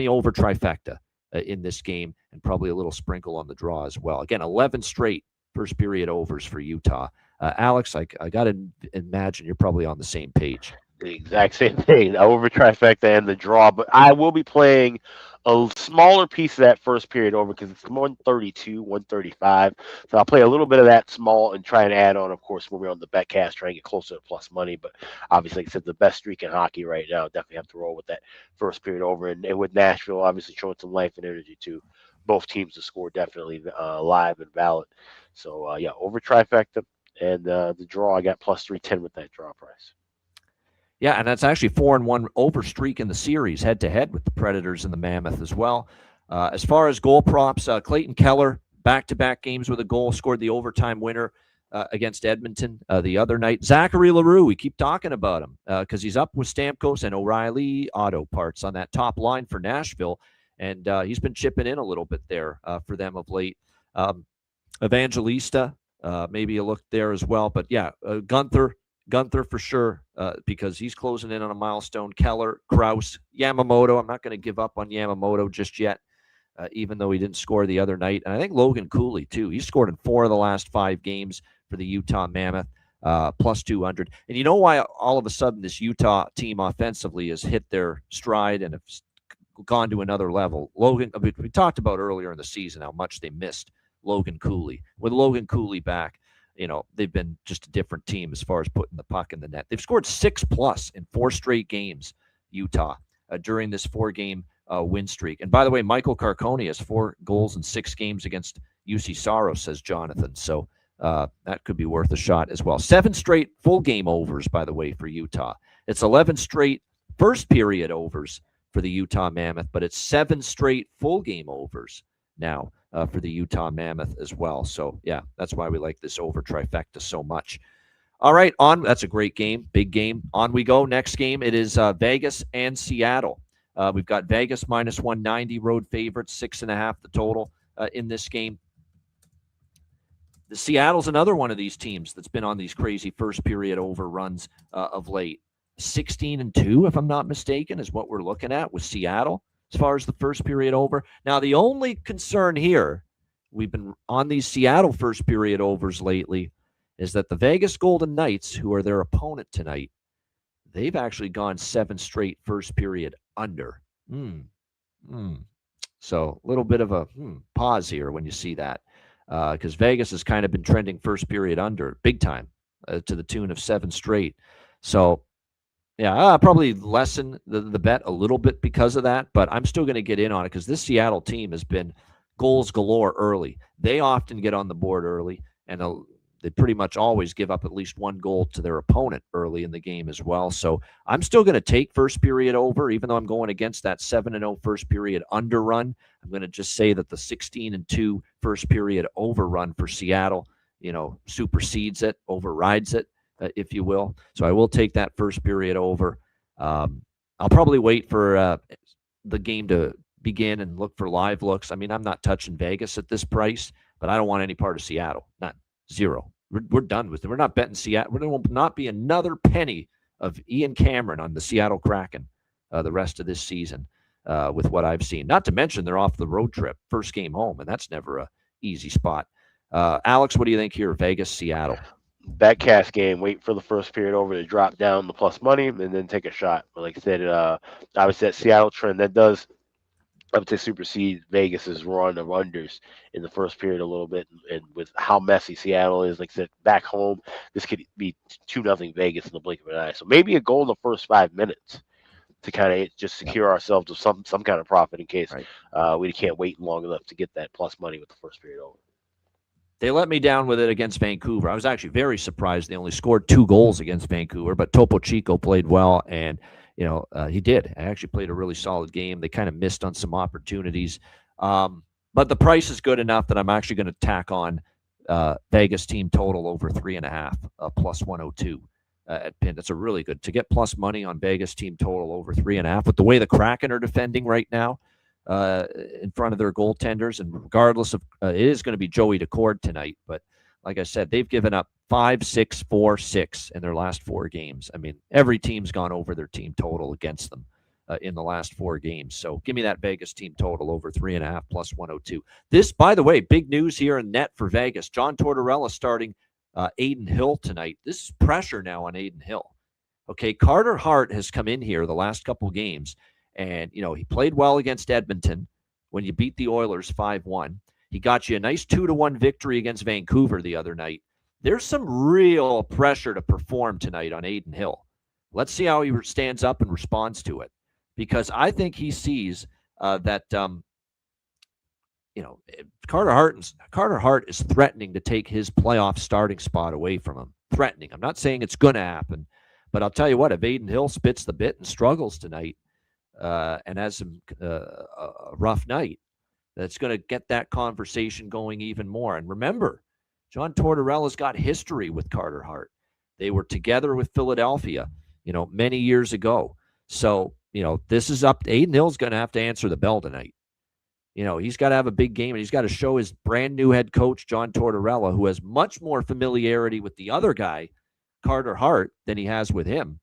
over trifecta in this game and probably a little sprinkle on the draw as well. Again, 11 straight first period overs for Utah. Alex, I got to imagine you're probably on the same page. The exact same thing, over trifecta and the draw, but I will be playing a smaller piece of that first period over because it's 132, 135. So I'll play a little bit of that small and try and add on, of course, when we're on the betcast, try and get closer to plus money. But obviously, like I said, the best streak in hockey right now. Definitely have to roll with that first period over. And with Nashville, obviously showing some life and energy too. Both teams to score definitely live and valid. So, over trifecta and the draw, I got plus 310 with that draw price. Yeah, and that's actually 4-1 over streak in the series, head-to-head with the Predators and the Mammoth as well. As far as goal props, Clayton Keller, back-to-back games with a goal, scored the overtime winner against Edmonton the other night. Zachary Leroux, we keep talking about him because he's up with Stamkos and O'Reilly Auto Parts on that top line for Nashville, and he's been chipping in a little bit there for them of late. Evangelista, maybe a look there as well. But, Gunther for sure because he's closing in on a milestone. Keller, Krause, Yamamoto. I'm not going to give up on Yamamoto just yet, even though he didn't score the other night. And I think Logan Cooley, too. He's scored in 4 of the last 5 games for the Utah Mammoth, plus 200. And you know why all of a sudden this Utah team offensively has hit their stride and have gone to another level? We talked about earlier in the season how much they missed Logan Cooley. With Logan Cooley back, they've been just a different team as far as putting the puck in the net. They've scored 6+ in 4 straight games, Utah, during this 4-game win streak. And by the way, Michael Carcone has 4 goals in 6 games against UC Saros, says Jonathan. So that could be worth a shot as well. 7 straight full game overs, by the way, for Utah. It's 11 straight first period overs for the Utah Mammoth, but it's 7 straight full game overs now for the Utah Mammoth as well. So, yeah, that's why we like this over trifecta so much. All right, on. That's a great game, big game. On we go. Next game, it is Vegas and Seattle. We've got Vegas minus 190, road favorites, 6.5 the total in this game. The Seattle's another one of these teams that's been on these crazy first period overruns of late. 16-2, if I'm not mistaken, is what we're looking at with Seattle as far as the first period over. Now, the only concern here, we've been on these Seattle first period overs lately, is that the Vegas Golden Knights, who are their opponent tonight, they've actually gone 7 straight first period under. So a little bit of a pause here when you see that, because Vegas has kind of been trending first period under big time to the tune of 7 straight. So, yeah, I'll probably lessen the bet a little bit because of that, but I'm still going to get in on it because this Seattle team has been goals galore early. They often get on the board early, and they pretty much always give up at least 1 goal to their opponent early in the game as well. So I'm still going to take first period over, even though I'm going against that 7-0 first period underrun. I'm going to just say that the 16-2 first period overrun for Seattle, supersedes it, overrides it, if you will. So I will take that first period over. I'll probably wait for the game to begin and look for live looks. I mean, I'm not touching Vegas at this price, but I don't want any part of Seattle. Not zero. We're done with it. We're not betting Seattle. There will not be another penny of Ian Cameron on the Seattle Kraken the rest of this season with what I've seen. Not to mention they're off the road trip, first game home, and that's never a easy spot. Alex, what do you think here? Vegas, Seattle. That cash game, wait for the first period over to drop down the plus money and then take a shot. But like I said, obviously that Seattle trend, that does, I would say, supersede Vegas's run of unders in the first period a little bit. And with how messy Seattle is, like I said, back home, this could be 2-0 Vegas in the blink of an eye. So maybe a goal in the first 5 minutes to kind of just secure ourselves with some kind of profit in case we can't wait long enough to get that plus money with the first period over. They let me down with it against Vancouver. I was actually very surprised they only scored 2 goals against Vancouver, but Topo Chico played well, and he did. He actually played a really solid game. They kind of missed on some opportunities. But the price is good enough that I'm actually going to tack on Vegas team total over 3.5, plus 102 at pin. That's a really good, to get plus money on Vegas team total over 3.5 with the way the Kraken are defending right now in front of their goaltenders. And regardless of, it is going to be Joey Decord tonight, but like I said, they've given up 5, 6, 4, 6 in their last 4 games. I mean, every team's gone over their team total against them in the last 4 games. So give me that Vegas team total over 3.5 plus 102. This, by the way, big news here in net for Vegas. John Tortorella starting Adin Hill tonight. This is pressure now on Adin Hill. Okay, Carter Hart has come in here the last couple games, and he played well against Edmonton when you beat the Oilers 5-1. He got you a nice 2-1 victory against Vancouver the other night. There's some real pressure to perform tonight on Adin Hill. Let's see how he stands up and responds to it, because I think he sees that Carter Hart is threatening to take his playoff starting spot away from him. Threatening. I'm not saying it's going to happen, but I'll tell you what, if Adin Hill spits the bit and struggles tonight and has a rough night, that's going to get that conversation going even more. And remember, John Tortorella's got history with Carter Hart. They were together with Philadelphia, many years ago. So, this is up. Adin Hill's going to have to answer the bell tonight. He's got to have a big game, and he's got to show his brand new head coach, John Tortorella, who has much more familiarity with the other guy, Carter Hart, than he has with him,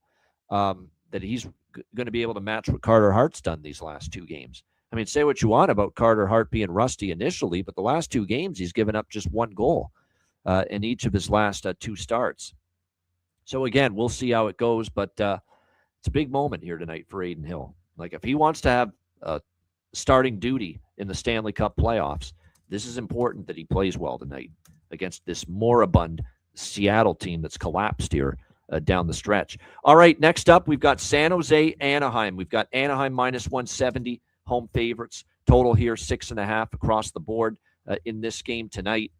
that he's going to be able to match what Carter Hart's done these last 2 games. I mean, say what you want about Carter Hart being rusty initially, but the last 2 games, he's given up just 1 goal in each of his last 2 starts. So, again, we'll see how it goes, but it's a big moment here tonight for Adin Hill. Like, if he wants to have starting duty in the Stanley Cup playoffs, this is important that he plays well tonight against this moribund Seattle team that's collapsed here down the stretch. All right, next up, we've got San Jose, Anaheim. We've got Anaheim minus 170, home favorites. Total here, 6.5 across the board in this game tonight.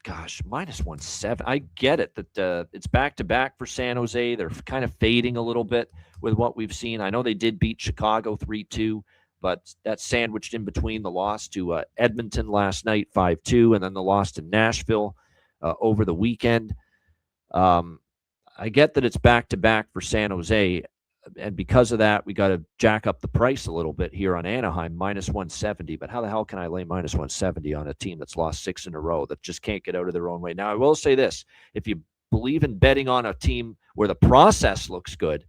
Gosh, minus 170. I get it that it's back-to-back for San Jose. They're kind of fading a little bit with what we've seen. I know they did beat Chicago 3-2, but that's sandwiched in between the loss to Edmonton last night, 5-2, and then the loss to Nashville over the weekend. I get that it's back-to-back for San Jose, and because of that, we got to jack up the price a little bit here on Anaheim, minus 170. But how the hell can I lay minus 170 on a team that's lost 6 in a row that just can't get out of their own way? Now, I will say this. If you believe in betting on a team where the process looks good,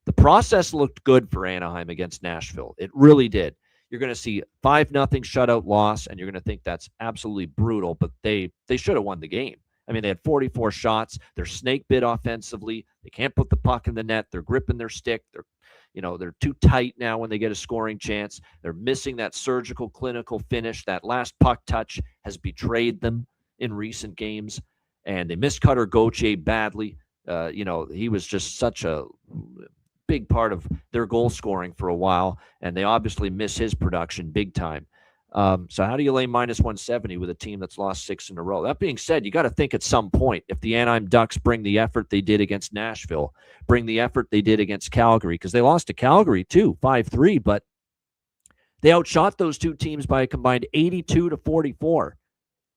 the process looked good for Anaheim against Nashville. It really did. You're going to see 5-0 shutout loss, and you're going to think that's absolutely brutal, but they should have won the game. I mean, they had 44 shots. They're snake bit offensively. They can't put the puck in the net. They're gripping their stick. They're too tight now when they get a scoring chance. They're missing that surgical, clinical finish. That last puck touch has betrayed them in recent games, and they missed Cutter Gauthier badly. He was just such a big part of their goal scoring for a while, and they obviously miss his production big time. So how do you lay minus 170 with a team that's lost 6 in a row? That being said, you got to think at some point, if the Anaheim Ducks bring the effort they did against Nashville, bring the effort they did against Calgary, because they lost to Calgary too, 5-3, but they outshot those two teams by a combined 82-44.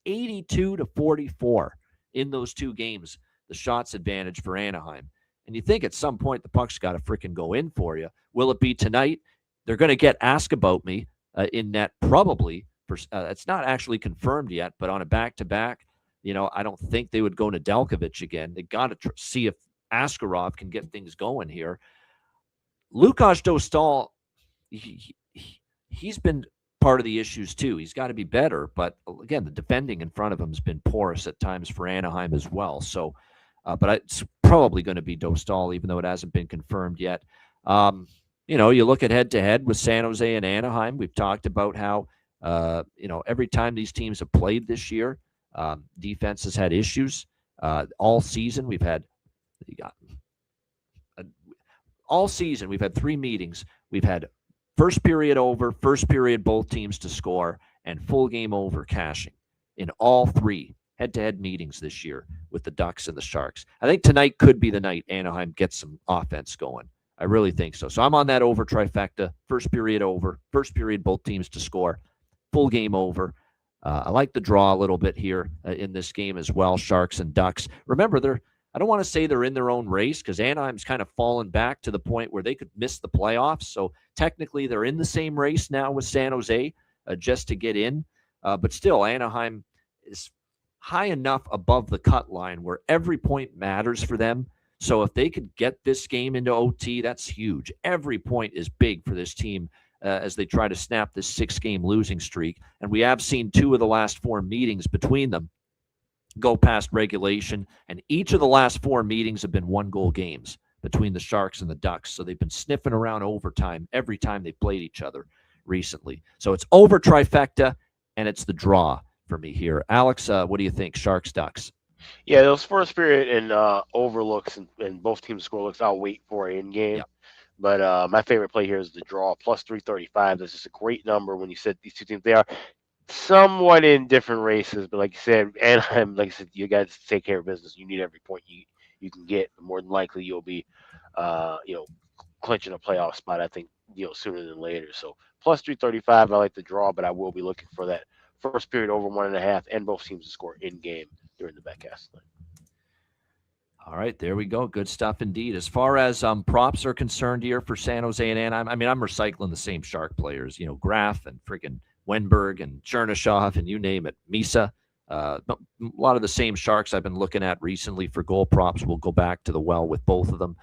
82-44 in those two games, the shots advantage for Anaheim. And you think at some point the puck's got to freaking go in for you. Will it be tonight? They're going to get asked about me in net probably. It's not actually confirmed yet, but on a back-to-back, I don't think they would go Nedeljkovic again. They got to see if Askarov can get things going here. Lukáš Dostal, he's been part of the issues too. He's got to be better, but again, the defending in front of him has been porous at times for Anaheim as well. So, but it's probably going to be Dostal, even though it hasn't been confirmed yet. You look at head-to-head with San Jose and Anaheim. We've talked about how, every time these teams have played this year, defense has had issues. All season, we've had 3 meetings. We've had first period over, first period both teams to score, and full game over cashing in all 3 head-to-head meetings this year with the Ducks and the Sharks. I think tonight could be the night Anaheim gets some offense going. I really think so. So I'm on that over trifecta. First period over, first period both teams to score, full game over. I like the draw a little bit here in this game as well, Sharks and Ducks. Remember, I don't want to say they're in their own race because Anaheim's kind of fallen back to the point where they could miss the playoffs. So technically they're in the same race now with San Jose just to get in. But still, Anaheim is high enough above the cut line where every point matters for them. So if they could get this game into OT, that's huge. Every point is big for this team as they try to snap this 6-game losing streak. And we have seen 2 of the last 4 meetings between them go past regulation. And each of the last 4 meetings have been 1-goal games between the Sharks and the Ducks. So they've been sniffing around overtime every time they played each other recently. So it's over trifecta, and it's the draw for me here. Alex, what do you think? Sharks, Ducks? Yeah, those first period and overlooks and both teams' score looks I'll wait for in game. Yep. But my favorite play here is the draw, plus 335. This is a great number when you said these two teams. They are somewhat in different races, but like you said, Anaheim, like I said, you guys take care of business. You need every point you can get. More than likely, you'll be, clinching a playoff spot. I think sooner than later. So plus 335. I like the draw, but I will be looking for that first period over 1.5, and both teams to score in game during the backcast. All right, there we go. Good stuff indeed. As far as props are concerned here for San Jose and Anaheim, I mean, I'm recycling the same Shark players, Graf and freaking Wenberg and Chernyshov and you name it, Misa. A lot of the same Sharks I've been looking at recently for goal props. We'll go back to the well with both of them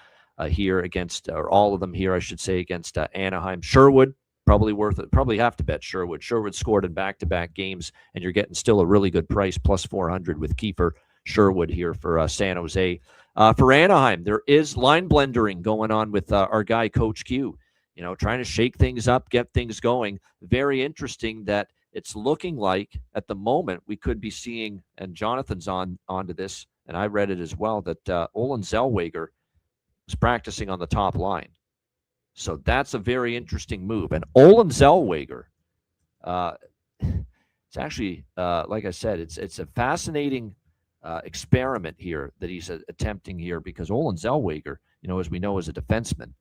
here against, or all of them here, I should say, against Anaheim. Sherwood, probably worth it. Probably have to bet Sherwood. Sherwood scored in back-to-back games, and you're getting still a really good price, plus 400 with Kiefer Sherwood here for San Jose. For Anaheim, there is line blendering going on with our guy, Coach Q, trying to shake things up, get things going. Very interesting that it's looking like at the moment we could be seeing, and Jonathan's onto this, and I read it as well, that Olen Zellweger is practicing on the top line. So that's a very interesting move. And Olen Zellweger, it's actually, like I said, it's a fascinating experiment here that he's attempting here, because Olen Zellweger, as we know, is a defenseman.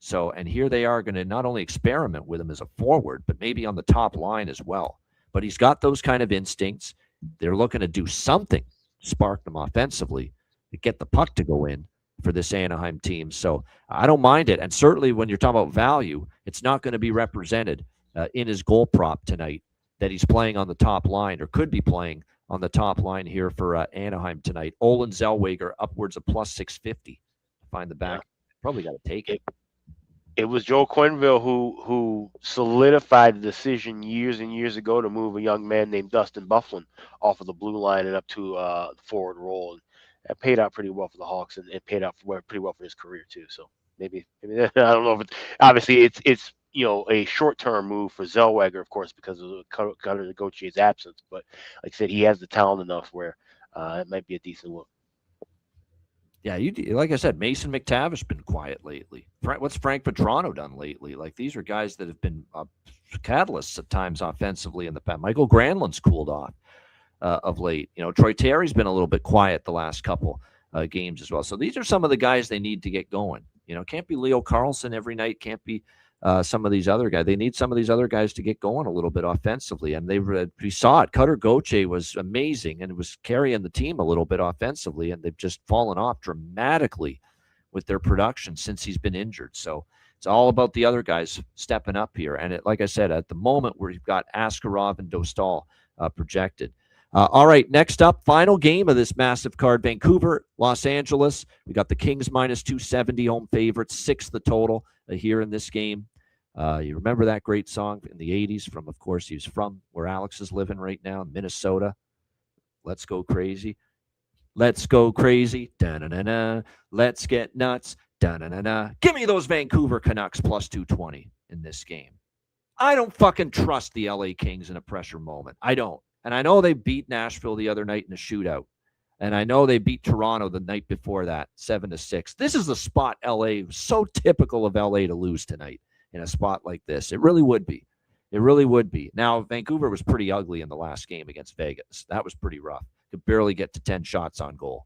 So, and here they are going to not only experiment with him as a forward, but maybe on the top line as well. But he's got those kind of instincts. They're looking to do something, spark them offensively, to get the puck to go in for this Anaheim team. So I don't mind it. And certainly when you're talking about value, it's not going to be represented in his goal prop tonight that he's playing on the top line or could be playing on the top line here for Anaheim tonight. Olin Zellweger upwards of plus 650. Find the back. Yeah. Probably got to take it. It was Joe Quenneville who solidified the decision years and years ago to move a young man named Dustin Byfuglien off of the blue line and up to the forward role. And that paid out pretty well for the Hawks, and it paid out pretty well for his career too. So maybe I don't know if it's obviously it's a short-term move for Zellweger, of course, because of Cutter Gauthier's absence. But like I said, he has the talent enough where it might be a decent look. Yeah, like I said, Mason McTavish been quiet lately. What's Frank Petrano done lately? Like, these are guys that have been catalysts at times offensively in the past. Michael Granlund's cooled off of late. Troy Terry's been a little bit quiet the last couple games as well. So these are some of the guys they need to get going. Can't be Leo Carlsson every night. Can't be some of these other guys. They need some of these other guys to get going a little bit offensively. And we saw it. Cutter Gauthier was amazing and was carrying the team a little bit offensively, and they've just fallen off dramatically with their production since he's been injured. So it's all about the other guys stepping up here. And like I said, at the moment we've got Askarov and Dostal projected. All right, next up, final game of this massive card, Vancouver, Los Angeles. We got the Kings minus 270 home favorites, 6 the total here in this game. You remember that great song in the 80s from, of course, he's from where Alex is living right now, Minnesota. Let's go crazy. Let's go crazy. Da-na-na-na. Let's get nuts. Da-na-na-na. Give me those Vancouver Canucks plus 220 in this game. I don't fucking trust the LA Kings in a pressure moment. I don't. And I know they beat Nashville the other night in a shootout. And I know they beat Toronto the night before that, 7-6. This is the spot LA, so typical of LA to lose tonight in a spot like this. It really would be. It really would be. Now, Vancouver was pretty ugly in the last game against Vegas. That was pretty rough. Could barely get to 10 shots on goal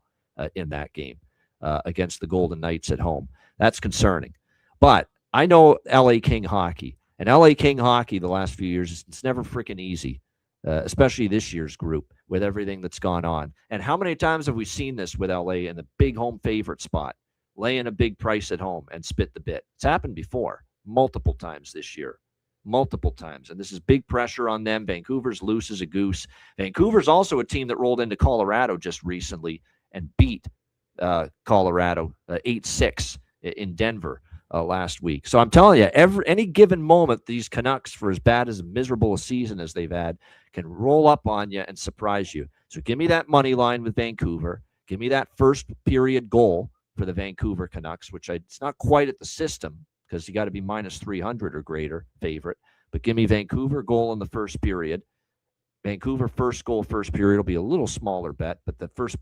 in that game against the Golden Knights at home. That's concerning. But I know LA King hockey. And LA King hockey the last few years, it's never freaking easy. Especially this year's group with everything that's gone on. And how many times have we seen this with LA in the big home favorite spot, laying a big price at home and spit the bit? It's happened before, multiple times this year, multiple times. And this is big pressure on them. Vancouver's loose as a goose. Vancouver's also a team that rolled into Colorado just recently and beat Colorado 8-6 in Denver last week. So I'm telling you, any given moment, these Canucks, for as bad as miserable a season as they've had, can roll up on you and surprise you. So give me that money line with Vancouver. Give me that first period goal for the Vancouver Canucks, which it's not quite at the system because you got to be minus 300 or greater favorite. But give me Vancouver goal in the first period. Vancouver first goal, first period will be a little smaller bet, but the first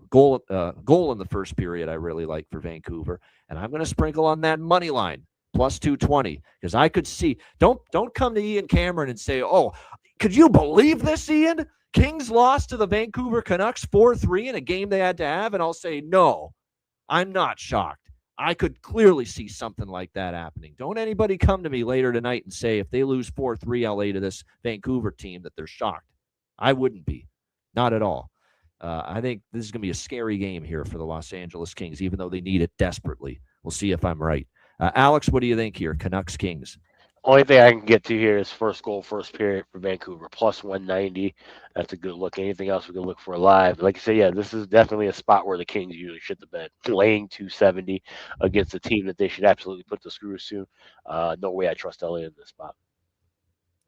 goal in the first period I really like for Vancouver. And I'm going to sprinkle on that money line, plus 220, because I could see. Don't come to Ian Cameron and say, oh, could you believe this, Ian? Kings lost to the Vancouver Canucks 4-3 in a game they had to have. And I'll say, no, I'm not shocked. I could clearly see something like that happening. Don't anybody come to me later tonight and say if they lose 4-3 LA to this Vancouver team that they're shocked. I wouldn't be. Not at all. I think this is going to be a scary game here for the Los Angeles Kings, even though they need it desperately. We'll see if I'm right. Alex, what do you think here? Canucks Kings. Only thing I can get to here is first goal, first period for Vancouver, plus 190. That's a good look. Anything else we can look for live? Like I say, yeah, this is definitely a spot where the Kings usually shit the bed. Laying 270 against a team that they should absolutely put the screws to. No way I trust LA in this spot.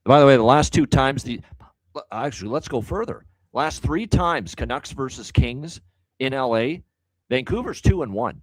By the way, the last 2 times, actually, let's go further. Last 3 times, Canucks versus Kings in LA, Vancouver's 2-1.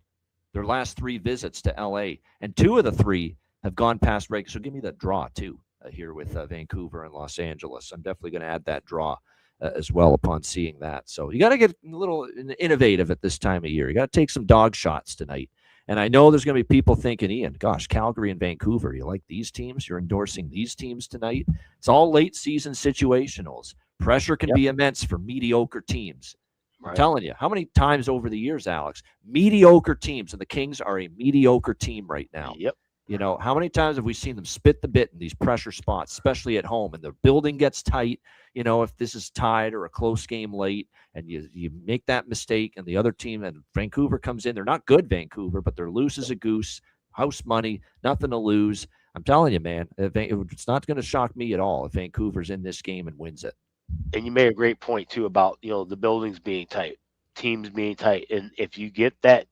Their last 3 visits to LA, and 2 of the 3 have gone past regular. So give me that draw too here with Vancouver and Los Angeles. I'm definitely going to add that draw as well upon seeing that. So you got to get a little innovative at this time of year. You got to take some dog shots tonight. And I know there's going to be people thinking, Ian, gosh, Calgary and Vancouver, you like these teams? You're endorsing these teams tonight? It's all late season situationals. Pressure can be immense for mediocre teams. Right. I'm telling you, how many times over the years, Alex, mediocre teams, and the Kings are a mediocre team right now. Yep. You know, how many times have we seen them spit the bit in these pressure spots, especially at home, and the building gets tight? You know, if this is tied or a close game late, and you make that mistake, and the other team, and Vancouver comes in, they're not good, Vancouver, but they're loose as a goose, house money, nothing to lose. I'm telling you, man, it's not going to shock me at all if Vancouver's in this game and wins it. And you made a great point too about the buildings being tight, teams being tight, and if you get that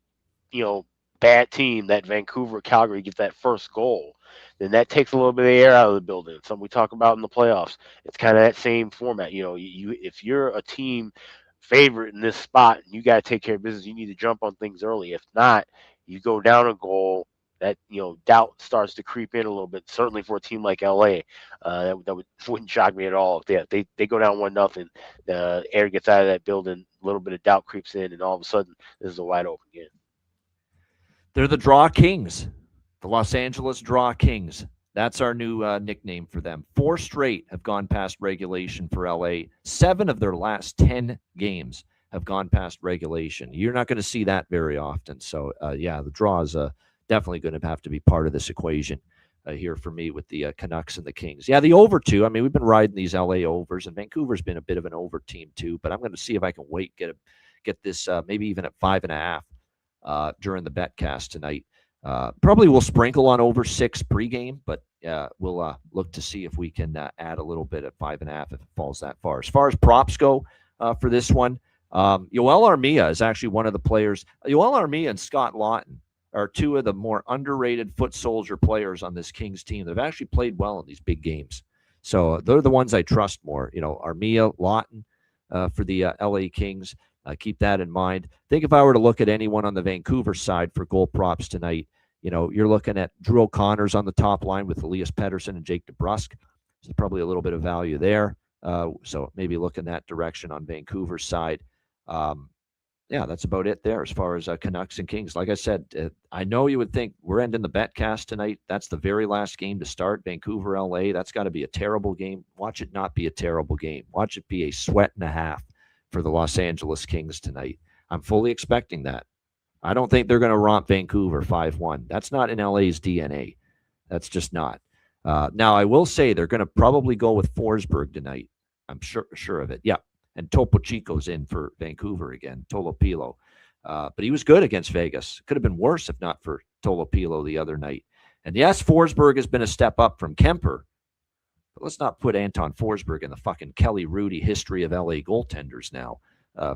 bad team, that Vancouver, Calgary gets that first goal, then that takes a little bit of the air out of the building. Something we talk about in the playoffs. It's kind of that same format. You if you're a team favorite in this spot, you got to take care of business. You need to jump on things early. If not, you go down a goal. That doubt starts to creep in a little bit. Certainly for a team like LA, wouldn't shock me at all if they go down 1-0. The air gets out of that building. A little bit of doubt creeps in, and all of a sudden this is a wide open game. They're the Draw Kings, the Los Angeles Draw Kings. That's our new nickname for them. 4 straight have gone past regulation for LA. 7 of their last 10 games have gone past regulation. You're not going to see that very often. So, the Draw is definitely going to have to be part of this equation here for me with the Canucks and the Kings. Yeah, the over 2. I mean, we've been riding these LA overs, and Vancouver's been a bit of an over team too. But I'm going to see if I can get this maybe even at 5.5. During the betcast tonight. Probably we'll sprinkle on over 6 pregame, but we'll look to see if we can add a little bit at 5.5 if it falls that far. As far as props go for this one, Yoel Armia is actually one of the players. Yoel Armia and Scott Lawton are 2 of the more underrated foot soldier players on this Kings team. They've actually played well in these big games. So they're the ones I trust more. Armia, Lawton for the LA Kings. Keep that in mind. I think if I were to look at anyone on the Vancouver side for goal props tonight, you're looking at Drew O'Connor's on the top line with Elias Pettersson and Jake DeBrusk. There's probably a little bit of value there. So maybe look in that direction on Vancouver's side. That's about it there as far as Canucks and Kings. Like I said, I know you would think we're ending the betcast tonight. That's the very last game to start. Vancouver, LA. That's got to be a terrible game. Watch it not be a terrible game. Watch it be a sweat and a half for the Los Angeles Kings tonight. I'm fully expecting that. I don't think they're going to romp Vancouver 5-1. That's not in LA's DNA. That's just not. Now, I will say they're going to probably go with Forsberg tonight. I'm sure of it. Yeah. And Topo Chico's in for Vancouver again, Tolopilo. But he was good against Vegas. Could have been worse if not for Tolopilo the other night. And yes, Forsberg has been a step up from Kemper. But let's not put Anton Forsberg in the fucking Kelly Rudy history of LA goaltenders now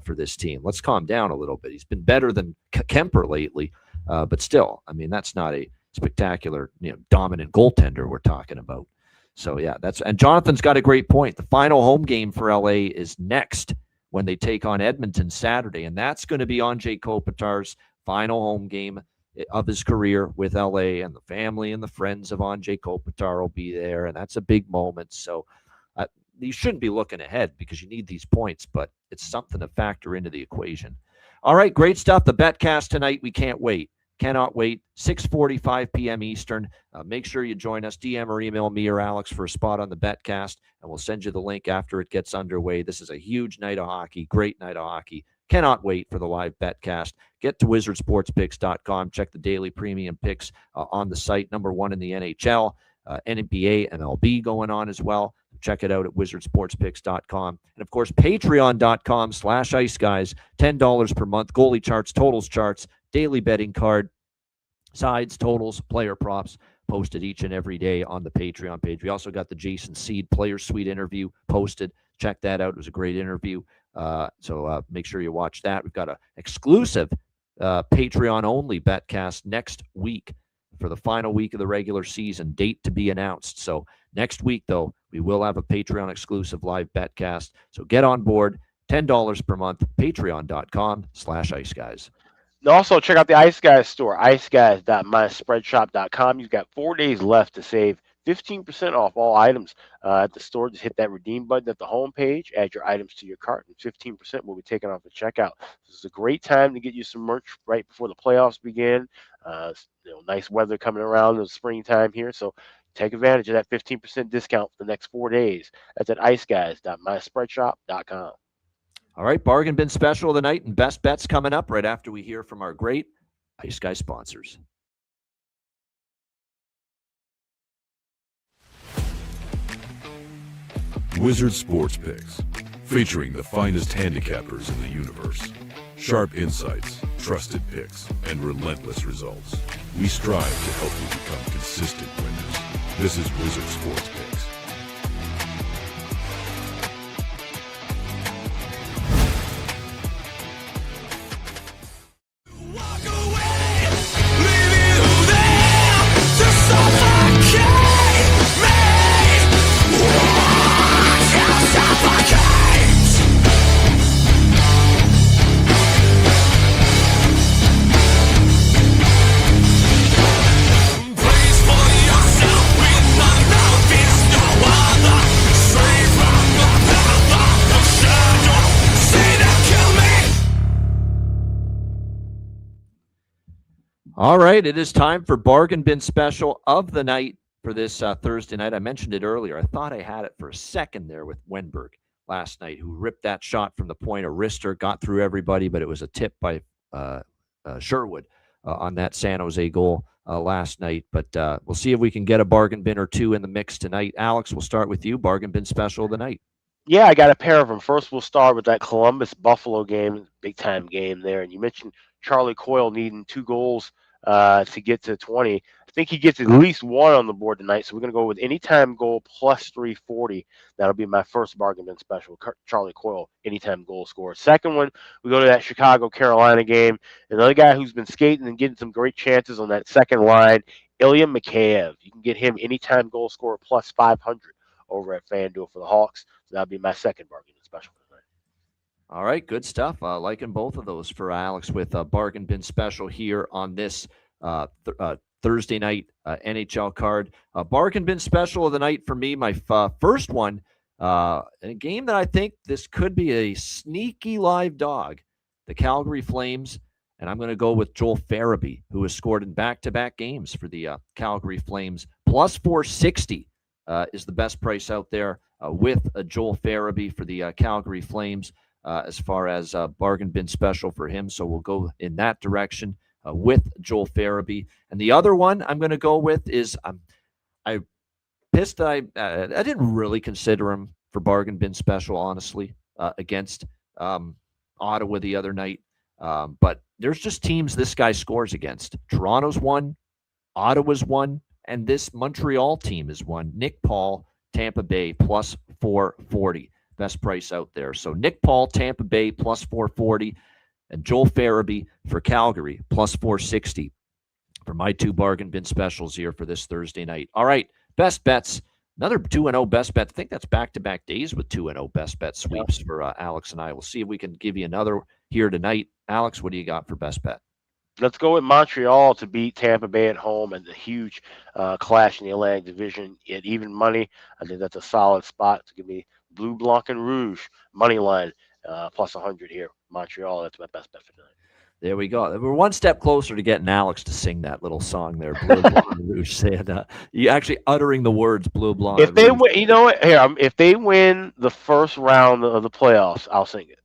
for this team. Let's calm down a little bit. He's been better than Kemper lately, but still, I mean, that's not a spectacular, dominant goaltender we're talking about. So, and Jonathan's got a great point. The final home game for LA is next when they take on Edmonton Saturday, and that's going to be Anze Kopitar's final home game of his career with LA, and the family and the friends of Anze Kopitar will be there, and that's a big moment. So you shouldn't be looking ahead because you need these points, but it's something to factor into the equation. All right, great stuff. The betcast tonight, we can't wait. Cannot wait. 6:45 p.m. Eastern. Make sure you join us. DM or email me or Alex for a spot on the betcast, and we'll send you the link after it gets underway. This is a huge night of hockey, great night of hockey. Cannot wait for the live betcast. Get to wizardsportspicks.com. Check the daily premium picks on the site. Number 1 in the NHL, NBA, MLB going on as well. Check it out at wizardsportspicks.com. And, of course, patreon.com/Ice Guys. $10 per month. Goalie charts, totals charts, daily betting card, sides, totals, player props posted each and every day on the Patreon page. We also got the Jason Seed Player Suite interview posted. Check that out. It was a great interview. So make sure you watch that. We've got an exclusive Patreon-only betcast next week for the final week of the regular season. Date to be announced. So next week, though, we will have a Patreon-exclusive live betcast. So get on board. $10 per month. Patreon.com/Ice Guys. And also, check out the Ice Guys store, iceguys.myspreadshop.com. You've got 4 days left to save 15% off all items at the store. Just hit that redeem button at the home page, add your items to your cart, and 15% will be taken off the checkout. This is a great time to get you some merch right before the playoffs begin. Nice weather coming around in the springtime here, so take advantage of that 15% discount for the next 4 days. That's at iceguys.myspreadshop.com. All right, bargain bin special of the night and best bets coming up right after we hear from our great Ice Guy sponsors. Wizard Sports Picks, featuring the finest handicappers in the universe. Sharp insights, trusted picks, and relentless results. We strive to help you become consistent winners. This is Wizard Sports Picks. All right, it is time for Bargain Bin Special of the night for this Thursday night. I mentioned it earlier. I thought I had it for a second there with Wenberg last night, who ripped that shot from the point, a wrister, got through everybody, but it was a tip by Sherwood on that San Jose goal last night. But we'll see if we can get a bargain bin or two in the mix tonight. Alex, we'll start with you. Bargain Bin Special of the night. Yeah, I got a pair of them. First, we'll start with that Columbus-Buffalo game, big-time game there. And you mentioned Charlie Coyle needing 2 goals to get to 20. I think he gets at least 1 on the board tonight, so we're going to go with anytime goal plus 340. That'll be my first bargain bin special, Charlie Coyle, anytime goal scorer. Second one, we go to that Chicago-Carolina game. Another guy who's been skating and getting some great chances on that second line, Ilya Mikheyev. You can get him anytime goal scorer plus 500 over at FanDuel for the Hawks. So that'll be my second bargain bin special tonight. All right, good stuff. Liking both of those for Alex with a bargain bin special here on this Thursday night NHL card. Bargain bin special of the night for me, my first one, in a game that I think this could be a sneaky live dog, the Calgary Flames, and I'm going to go with Joel Farabee, who has scored in back-to-back games for the Calgary Flames. Plus 460 is the best price out there with Joel Farabee for the Calgary Flames. As far as bargain bin special for him. So we'll go in that direction with Joel Farabee. And the other one I'm going to go with is I didn't really consider him for bargain bin special, honestly, against Ottawa the other night. But there's just teams this guy scores against. Toronto's one, Ottawa's one, and this Montreal team is one. Nick Paul, Tampa Bay, plus 440. Best price out there. So Nick Paul, Tampa Bay, plus 440, and Joel Farabee for Calgary, plus 460 for my 2 bargain bin specials here for this Thursday night. All right, best bets. Another 2-0 best bet. I think that's back-to-back days with 2-0 best bet sweeps for Alex and I. We'll see if we can give you another here tonight. Alex, what do you got for best bet? Let's go with Montreal to beat Tampa Bay at home and the huge clash in the Atlantic Division at even money. I think that's a solid spot to give me Blue, Blanc, and Rouge money line plus 100 here. Montreal, that's my best bet for tonight. There we go. We're one step closer to getting Alex to sing that little song there, Bleu, Blanc, and Rouge. Saying, you actually uttering the words Bleu, Blanc. If they win, you know what? Here, if they win the first round of the playoffs, I'll sing it.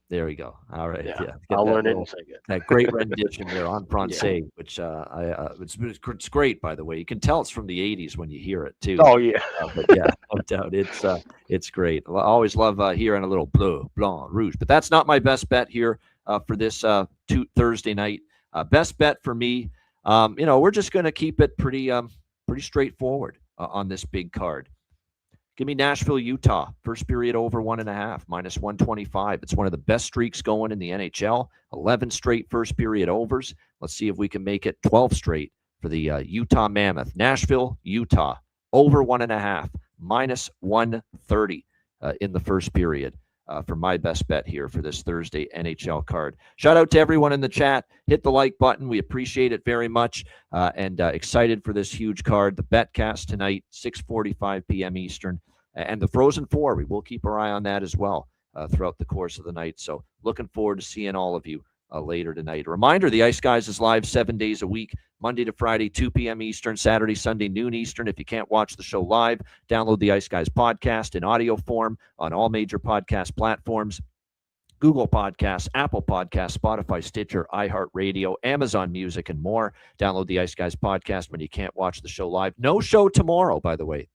There we go. All right. Yeah. I'll learn it and sing it. That great rendition there on Francais, which it's great, by the way. You can tell it's from the 80s when you hear it, too. Oh, yeah. But yeah, no doubt. It's great. I always love hearing a little Bleu, Blanc, Rouge. But that's not my best bet here for this Thursday night. Best bet for me, we're just going to keep it pretty straightforward on this big card. Give me Nashville, Utah. First period over 1.5, minus 125. It's one of the best streaks going in the NHL. 11 straight first period overs. Let's see if we can make it 12 straight for the Utah Mammoth. Nashville, Utah, over 1.5, minus 130 in the first period for my best bet here for this Thursday NHL card. Shout out to everyone in the chat. Hit the like button. We appreciate it very much and excited for this huge card. The Betcast tonight, 6:45 p.m. Eastern. And the Frozen Four, we will keep our eye on that as well throughout the course of the night. So looking forward to seeing all of you later tonight. A reminder, the Ice Guys is live 7 days a week, Monday to Friday, 2 p.m. Eastern, Saturday, Sunday, noon Eastern. If you can't watch the show live, download the Ice Guys podcast in audio form on all major podcast platforms. Google Podcasts, Apple Podcasts, Spotify, Stitcher, iHeartRadio, Amazon Music, and more. Download the Ice Guys podcast when you can't watch the show live. No show tomorrow, by the way.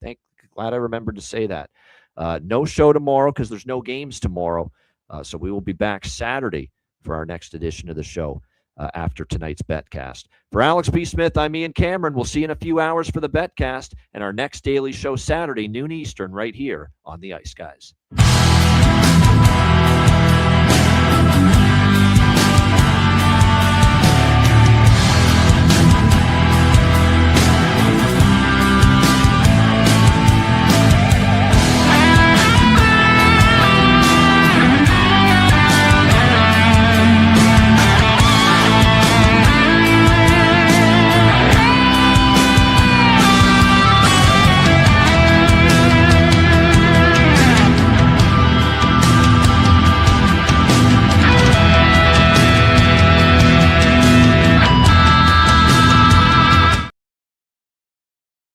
Glad I remembered to say that. No show tomorrow because there's no games tomorrow. So we will be back Saturday for our next edition of the show after tonight's BetCast. For Alex P. Smith, I'm Ian Cameron. We'll see you in a few hours for the BetCast and our next daily show Saturday, noon Eastern, right here on the Ice Guys.